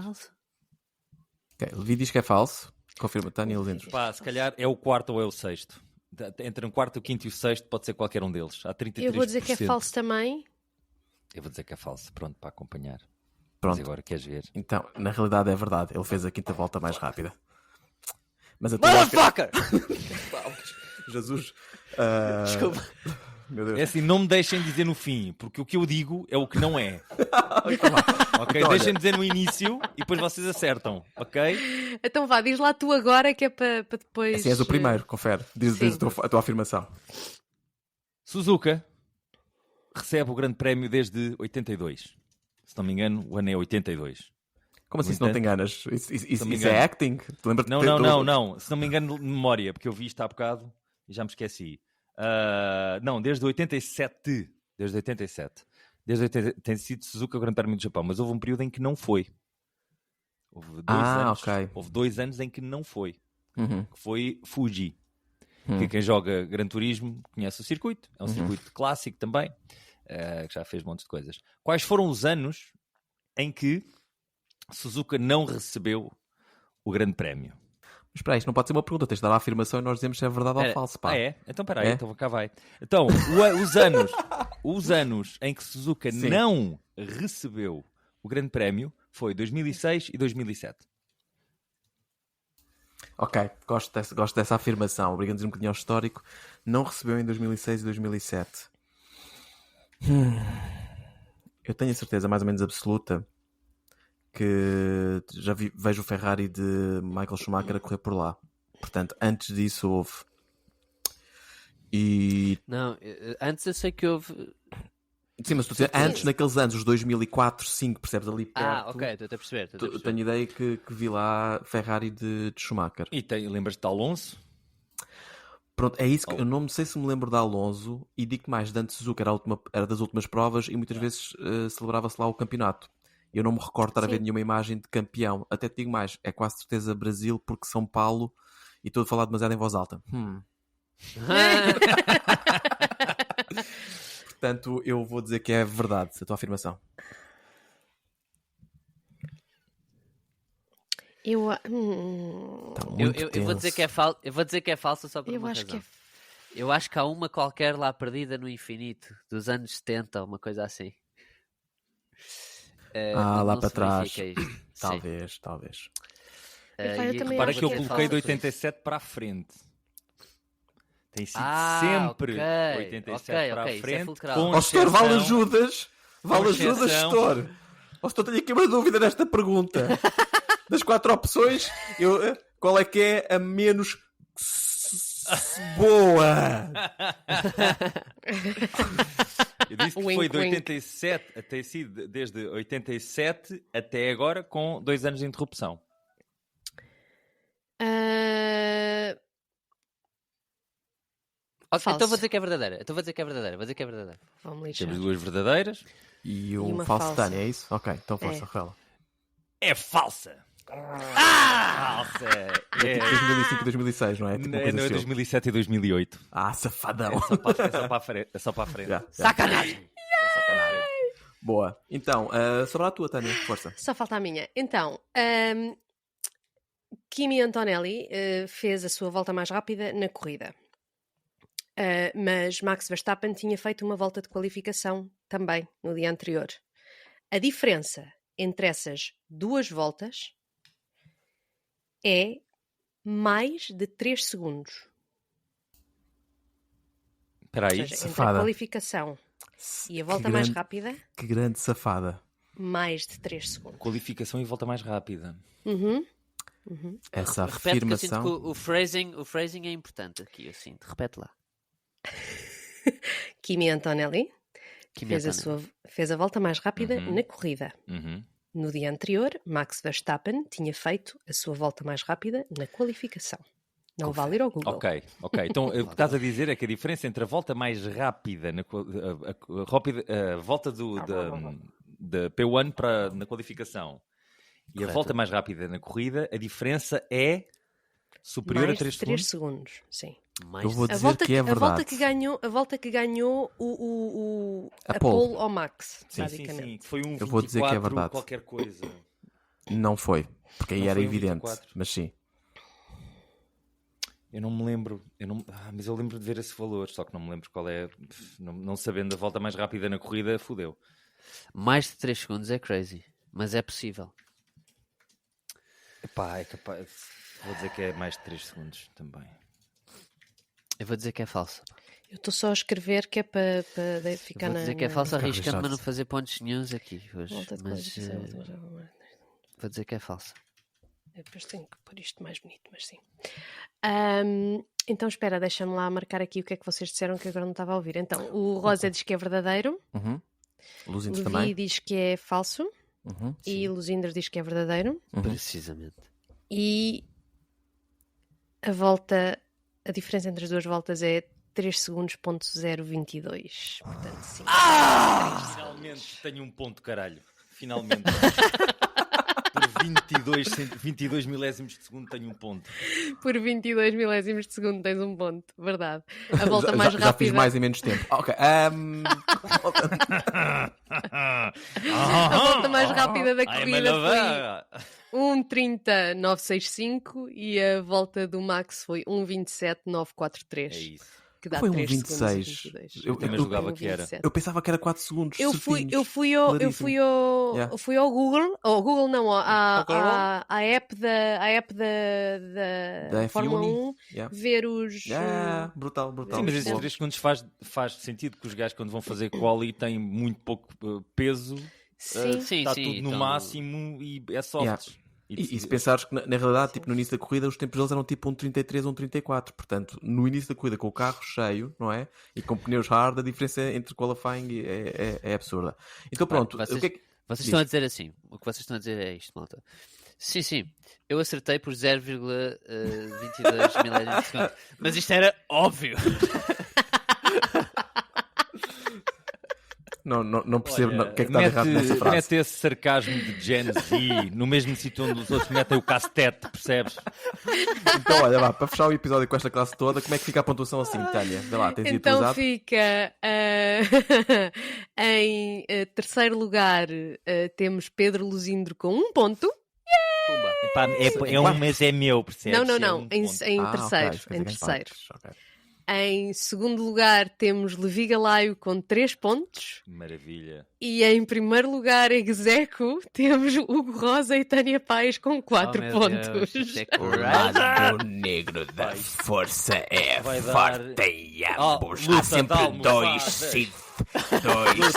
Speaker 2: Ok, Levi diz que é falso. Confirma, Tânia e Luzindo.
Speaker 1: Pá, se calhar é o quarto ou é o sexto. Entre o quarto, o quinto e o sexto pode ser qualquer um deles. Há 33%.
Speaker 4: Eu vou dizer que é falso também.
Speaker 1: Eu vou dizer que é falso. Pronto, para acompanhar.
Speaker 2: Pronto.
Speaker 1: Mas agora queres ver?
Speaker 2: Então, na realidade é verdade. Ele fez a quinta volta mais rápida. Mas a tua lógica...
Speaker 3: Motherfucker!
Speaker 2: Jesus.
Speaker 3: Desculpa.
Speaker 2: Meu Deus.
Speaker 1: É assim, não me deixem dizer no fim, porque o que eu digo é o que não é. Ok?
Speaker 2: Então, olha.
Speaker 1: Deixem dizer no início e depois vocês acertam. Ok?
Speaker 4: Então vá, diz lá tu agora que é para depois.
Speaker 2: Assim és o primeiro, confere. Diz
Speaker 4: Sim.
Speaker 2: a tua afirmação.
Speaker 1: Suzuka recebe o grande prémio desde 82. Se não me engano, o ano é 82.
Speaker 2: Como assim,
Speaker 1: No
Speaker 2: se não te
Speaker 1: entanto,
Speaker 2: enganas? Isso
Speaker 1: me
Speaker 2: é
Speaker 1: engano.
Speaker 2: acting? Tu lembras-te
Speaker 1: Não,
Speaker 2: de ter-
Speaker 1: não. Se não me engano de memória, porque eu vi isto há bocado e já me esqueci. Não, desde 87. Desde 87. Desde 80, tem sido Suzuka o Grande Prémio do Japão, mas houve um período em que não foi. Houve 2 anos.
Speaker 2: ok.
Speaker 1: Houve 2 anos em que não foi.
Speaker 2: Uhum.
Speaker 1: Que foi Fuji. Que quem joga Gran Turismo conhece o circuito. É um circuito clássico também. Que já fez montes de coisas. Quais foram os anos em que Suzuka não recebeu o Grande Prémio?
Speaker 2: Mas espera aí, isto não pode ser uma pergunta. Tens de dar a afirmação e nós dizemos se é verdade ou
Speaker 1: Era-
Speaker 2: falso. Pá.
Speaker 1: Ah, é? Então peraí,
Speaker 2: É?
Speaker 1: então cá vai. Então, os anos em que Suzuka
Speaker 2: Sim.
Speaker 1: não recebeu o Grande Prémio foi 2006 e 2007.
Speaker 2: Ok, gosto dessa afirmação. Obrigando-nos um bocadinho ao histórico. Não recebeu em 2006 e 2007. Eu tenho a certeza mais ou menos absoluta que já vejo o Ferrari de Michael Schumacher a correr por lá. Portanto, antes disso houve. E
Speaker 3: Não, antes eu sei que houve.
Speaker 2: sim, mas tu dizes, antes naqueles anos, os 2004, 2005, percebes ali perto.
Speaker 3: Ah, ok, estou a perceber. estou a perceber.
Speaker 2: Tenho ideia que vi lá Ferrari de Schumacher.
Speaker 1: E lembras-te de Alonso?
Speaker 2: Pronto, é isso que eu não sei se me lembro de Alonso e digo mais, de antes Suzuka era das últimas provas e muitas vezes celebrava-se lá o campeonato. Eu não me recordo estar a ver
Speaker 4: Sim.
Speaker 2: nenhuma imagem de campeão. Até te digo mais, é quase certeza Brasil porque São Paulo e estou a falar demasiado em voz alta. Portanto, eu vou dizer que é verdade a tua afirmação.
Speaker 4: Eu,
Speaker 2: Está
Speaker 3: Eu,
Speaker 2: muito
Speaker 3: eu vou dizer
Speaker 2: tenso.
Speaker 3: que é eu vou dizer que é falso só por
Speaker 4: eu
Speaker 3: uma
Speaker 4: acho que
Speaker 3: razão.
Speaker 4: é.
Speaker 3: Eu acho que há uma qualquer lá perdida no infinito, dos anos 70, uma coisa assim. Não
Speaker 2: lá
Speaker 3: se
Speaker 2: para trás.
Speaker 3: verifica isto. Sim.
Speaker 2: Talvez.
Speaker 4: Epá, eu
Speaker 3: E
Speaker 4: também
Speaker 1: Para
Speaker 4: acho
Speaker 1: que eu
Speaker 4: que é
Speaker 1: coloquei de
Speaker 4: falso.
Speaker 1: 87 para a frente. Tem sido sempre
Speaker 3: ok,
Speaker 1: 87 para
Speaker 3: ok,
Speaker 1: a
Speaker 3: isso é
Speaker 1: frente.
Speaker 3: fulcral.
Speaker 1: Com
Speaker 2: Ó, setor, vale
Speaker 1: exceção-
Speaker 2: ajudas? Vale
Speaker 1: com
Speaker 2: ajudas,
Speaker 1: exceção-
Speaker 2: setor? Ó, setor, tenho aqui uma dúvida nesta pergunta. Das 4 opções, qual é que é a menos boa?
Speaker 1: Eu disse que foi
Speaker 4: Wink,
Speaker 1: de
Speaker 4: wink.
Speaker 1: 87, até sido desde 87 até agora, com 2 anos de interrupção.
Speaker 4: Ah,
Speaker 3: Ok,
Speaker 4: Falso.
Speaker 3: então vou dizer que é verdadeira. Vou dizer que é verdadeira.
Speaker 4: Vamos lixar.
Speaker 1: Temos 2 verdadeiras.
Speaker 2: E
Speaker 4: E
Speaker 2: um
Speaker 4: uma
Speaker 2: falso
Speaker 4: falsa.
Speaker 2: Tânia, é isso? Ok, então força,
Speaker 4: É.
Speaker 2: Rafaela.
Speaker 1: É falsa! Falsa!
Speaker 2: É tipo 2005 e 2006, não é? Tipo uma
Speaker 1: Não,
Speaker 2: coisa
Speaker 1: é
Speaker 2: assim.
Speaker 1: 2007 e 2008.
Speaker 2: Ah, safadão.
Speaker 1: É só para a frente. É só para a frente.
Speaker 2: Já, já.
Speaker 3: Sacanagem!
Speaker 1: É só para a frente.
Speaker 2: Boa. Então, sobre a tua, Tânia, força.
Speaker 4: Só falta a minha. Então, Kimi Antonelli fez a sua volta mais rápida na corrida. Mas Max Verstappen tinha feito uma volta de qualificação também no dia anterior. A diferença entre essas 2 voltas é mais de 3 segundos.
Speaker 1: Espera
Speaker 4: Ou
Speaker 1: aí.
Speaker 4: seja, entre a
Speaker 2: safada.
Speaker 4: qualificação e a volta
Speaker 2: Que
Speaker 4: mais
Speaker 2: grande-
Speaker 4: rápida,
Speaker 2: Que grande safada.
Speaker 4: mais de 3 segundos.
Speaker 1: Qualificação e volta mais rápida.
Speaker 4: Uhum.
Speaker 2: Essa
Speaker 3: Repete que eu sinto
Speaker 2: afirmação.
Speaker 3: que o phrasing é importante aqui, eu sinto. Repete lá.
Speaker 4: Kimi Antonelli
Speaker 3: Kimi
Speaker 4: fez
Speaker 3: Antonelli.
Speaker 4: fez a volta mais rápida
Speaker 1: Uhum.
Speaker 4: na corrida.
Speaker 1: Uhum.
Speaker 4: No dia anterior, Max Verstappen tinha feito a sua volta mais rápida na qualificação. Não vale ir ao Google.
Speaker 1: Ok. Então o que estás a dizer é que a diferença entre a volta mais rápida, a volta da P1 na qualificação e a
Speaker 3: Correto.
Speaker 1: volta mais rápida na corrida, a diferença é superior
Speaker 4: mais
Speaker 1: a 3
Speaker 4: de 3
Speaker 1: segundos?
Speaker 4: segundos. Sim.
Speaker 3: Mais
Speaker 2: Eu vou
Speaker 3: de-
Speaker 4: A
Speaker 2: dizer
Speaker 4: volta
Speaker 2: que é
Speaker 4: a volta
Speaker 2: verdade.
Speaker 4: que ganhou
Speaker 2: A
Speaker 4: a
Speaker 2: pole.
Speaker 4: pole ao Max,
Speaker 1: Sim,
Speaker 4: basicamente.
Speaker 1: Foi um
Speaker 2: Eu vou dizer que é
Speaker 1: 24
Speaker 2: verdade.
Speaker 1: qualquer coisa.
Speaker 2: Não foi. Porque aí
Speaker 1: Não
Speaker 2: era
Speaker 1: foi um
Speaker 2: evidente.
Speaker 1: 24.
Speaker 2: Mas sim.
Speaker 1: Eu não me lembro. Mas eu lembro de ver esse valor, só que não me lembro qual é. Não sabendo a volta mais rápida na corrida, fodeu.
Speaker 3: Mais de 3 segundos é crazy, mas é possível.
Speaker 1: Epá, é capaz. Vou dizer que é mais de 3 segundos também.
Speaker 3: Eu vou dizer que é falsa.
Speaker 4: Eu estou só a escrever que é para
Speaker 3: Eu
Speaker 4: ficar
Speaker 3: vou
Speaker 4: na...
Speaker 3: dizer que é falsa,
Speaker 2: Ficar
Speaker 3: arriscando-me a não
Speaker 2: arriscado.
Speaker 3: fazer pontos nenhuns aqui hoje.
Speaker 4: Volta de
Speaker 3: Mas
Speaker 4: qualificação.
Speaker 3: vou dizer que é falsa.
Speaker 4: Eu depois tenho que pôr isto mais bonito, mas sim. Então espera, deixa-me lá marcar aqui o que é que vocês disseram que agora não estava a ouvir. Então, o Rosa diz que é verdadeiro,
Speaker 2: Uhum. Luzindo
Speaker 4: Levi
Speaker 2: também.
Speaker 4: diz que é falso
Speaker 2: Uhum.
Speaker 4: e Luzinder diz que é verdadeiro.
Speaker 3: Precisamente.
Speaker 4: E a diferença entre as 2 voltas é 3 segundos, ponto 022. Portanto, sim.
Speaker 1: Finalmente tenho um ponto, caralho. Finalmente. Por 22 milésimos de segundo tenho um ponto.
Speaker 4: Por 22 milésimos de segundo tens um ponto. Verdade. A volta mais
Speaker 2: já
Speaker 4: rápida...
Speaker 2: fiz mais em menos tempo. Ok.
Speaker 4: A volta mais rápida da corrida foi
Speaker 1: foi
Speaker 4: 1:30.965 e a volta do Max foi 1:27.943.
Speaker 1: É isso.
Speaker 4: Que dá
Speaker 2: Foi
Speaker 4: 3
Speaker 2: 1:26.
Speaker 4: segundos e 22.
Speaker 2: Eu
Speaker 1: também julgava que era.
Speaker 4: 1:27.
Speaker 2: Eu pensava que era 4 segundos.
Speaker 4: Eu fui
Speaker 2: certinhos. Yeah.
Speaker 4: ao Google, ao Google não,
Speaker 3: Ao Google?
Speaker 4: à app da
Speaker 2: Da
Speaker 4: Fórmula
Speaker 2: F1.
Speaker 4: 1
Speaker 2: Yeah.
Speaker 4: ver os
Speaker 2: Yeah, brutal.
Speaker 1: Sim, mas esses
Speaker 4: Boa.
Speaker 1: 3 segundos faz sentido que os gajos, quando vão fazer quali, têm muito pouco peso.
Speaker 4: sim.
Speaker 3: Sim,
Speaker 1: Está
Speaker 3: sim,
Speaker 1: tudo no
Speaker 3: então-
Speaker 1: máximo e é soft.
Speaker 2: Yeah. E se pensares que na realidade, tipo, no início da corrida, os tempos deles eram tipo 1:33, 1:34. Portanto, no início da corrida, com o carro cheio, não é? E com pneus hard, a diferença entre qualifying é absurda. Então pronto,
Speaker 3: Vocês,
Speaker 2: o que é que...
Speaker 3: vocês
Speaker 2: diz?
Speaker 3: estão a dizer assim. O que vocês estão a dizer é isto, malta. Sim. Eu acertei por 0,22 milésimos de segundo. Mas isto era óbvio.
Speaker 2: Não percebo
Speaker 1: Olha,
Speaker 2: o que é que está errado nessa frase.
Speaker 1: Mete esse sarcasmo de Gen Z no mesmo sítio onde os outros metem o castete, percebes?
Speaker 2: Então, olha lá, para fechar o episódio com esta classe toda, como é que fica a pontuação assim, Tânia? Vê lá, tens
Speaker 4: Então
Speaker 2: utilizado?
Speaker 4: fica em terceiro lugar temos Pedro Luzindo com 1 ponto.
Speaker 3: Pumba.
Speaker 1: Epá, mas é meu, percebes?
Speaker 4: Não,
Speaker 1: É um
Speaker 4: em
Speaker 1: ponto.
Speaker 4: terceiro.
Speaker 2: Ok,
Speaker 4: Em
Speaker 2: fez
Speaker 4: terceiro.
Speaker 2: ganhos partes, ok.
Speaker 4: Em segundo lugar temos Levi Galaio com 3 pontos.
Speaker 1: Maravilha.
Speaker 4: E em primeiro lugar, execo, temos Hugo Rosa e Tânia Paz com 4
Speaker 3: meu
Speaker 4: pontos.
Speaker 3: Deus, isto é
Speaker 2: O
Speaker 3: coragem.
Speaker 2: lado negro da força é
Speaker 1: Vai dar-
Speaker 2: forte em
Speaker 1: Oh,
Speaker 2: ambos.
Speaker 1: luta
Speaker 2: Há sempre
Speaker 1: de
Speaker 2: 2
Speaker 1: almofadas.
Speaker 2: Sith. 2.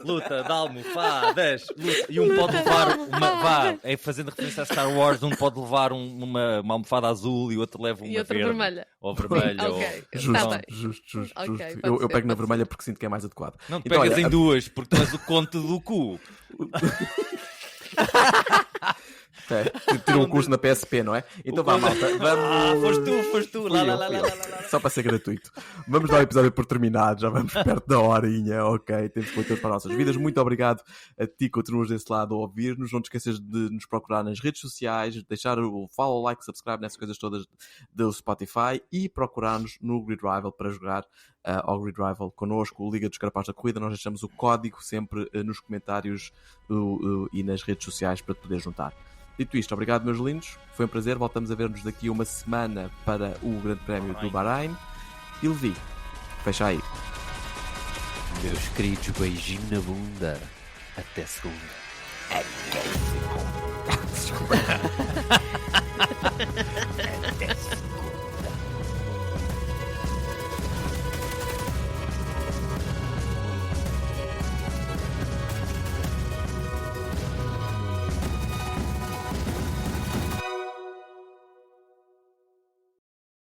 Speaker 1: Luta de almofadas. E um pode levar fazendo referência a Star Wars, um pode levar uma almofada azul e o outro leva uma
Speaker 4: E outra
Speaker 1: verde.
Speaker 4: vermelha.
Speaker 1: Ou vermelha.
Speaker 4: Ok.
Speaker 1: ou...
Speaker 2: Justo,
Speaker 4: Tá bem.
Speaker 2: justo.
Speaker 4: Ok,
Speaker 2: justo.
Speaker 4: pode
Speaker 2: Eu
Speaker 4: ser,
Speaker 2: pego na
Speaker 4: pode
Speaker 2: vermelha porque sinto que é mais adequado.
Speaker 1: Não te
Speaker 2: Então,
Speaker 1: pegas
Speaker 2: olha,
Speaker 1: em duas, porque tu és o conto do cu.
Speaker 2: Tira um curso na PSP, não é? Então vá, malta. Vamos...
Speaker 1: Foste tu.
Speaker 2: Fui
Speaker 1: Lá, lá,
Speaker 2: eu,
Speaker 1: lá,
Speaker 2: fui
Speaker 1: lá,
Speaker 2: eu.
Speaker 1: lá, lá, lá.
Speaker 2: Só para ser gratuito. Vamos dar o episódio por terminado. Já vamos perto da horinha, ok? Temos que para as nossas vidas. Muito obrigado a ti que continuas desse lado a ouvir-nos. Não te esqueças de nos procurar nas redes sociais, deixar o follow, like, subscribe nessas coisas todas do Spotify e procurar-nos no Grid Rival para jogar ao Grid Rival connosco, o Liga dos Carapaus da Corrida. Nós deixamos o código sempre nos comentários e nas redes sociais para te poder juntar. Dito isto, obrigado, meus lindos. Foi um prazer. Voltamos a ver-nos daqui a uma semana para o Grande Prémio do Bahrein. E Levi, fecha aí.
Speaker 3: Meus queridos, beijinho na bunda. Até segunda.
Speaker 2: Desculpa.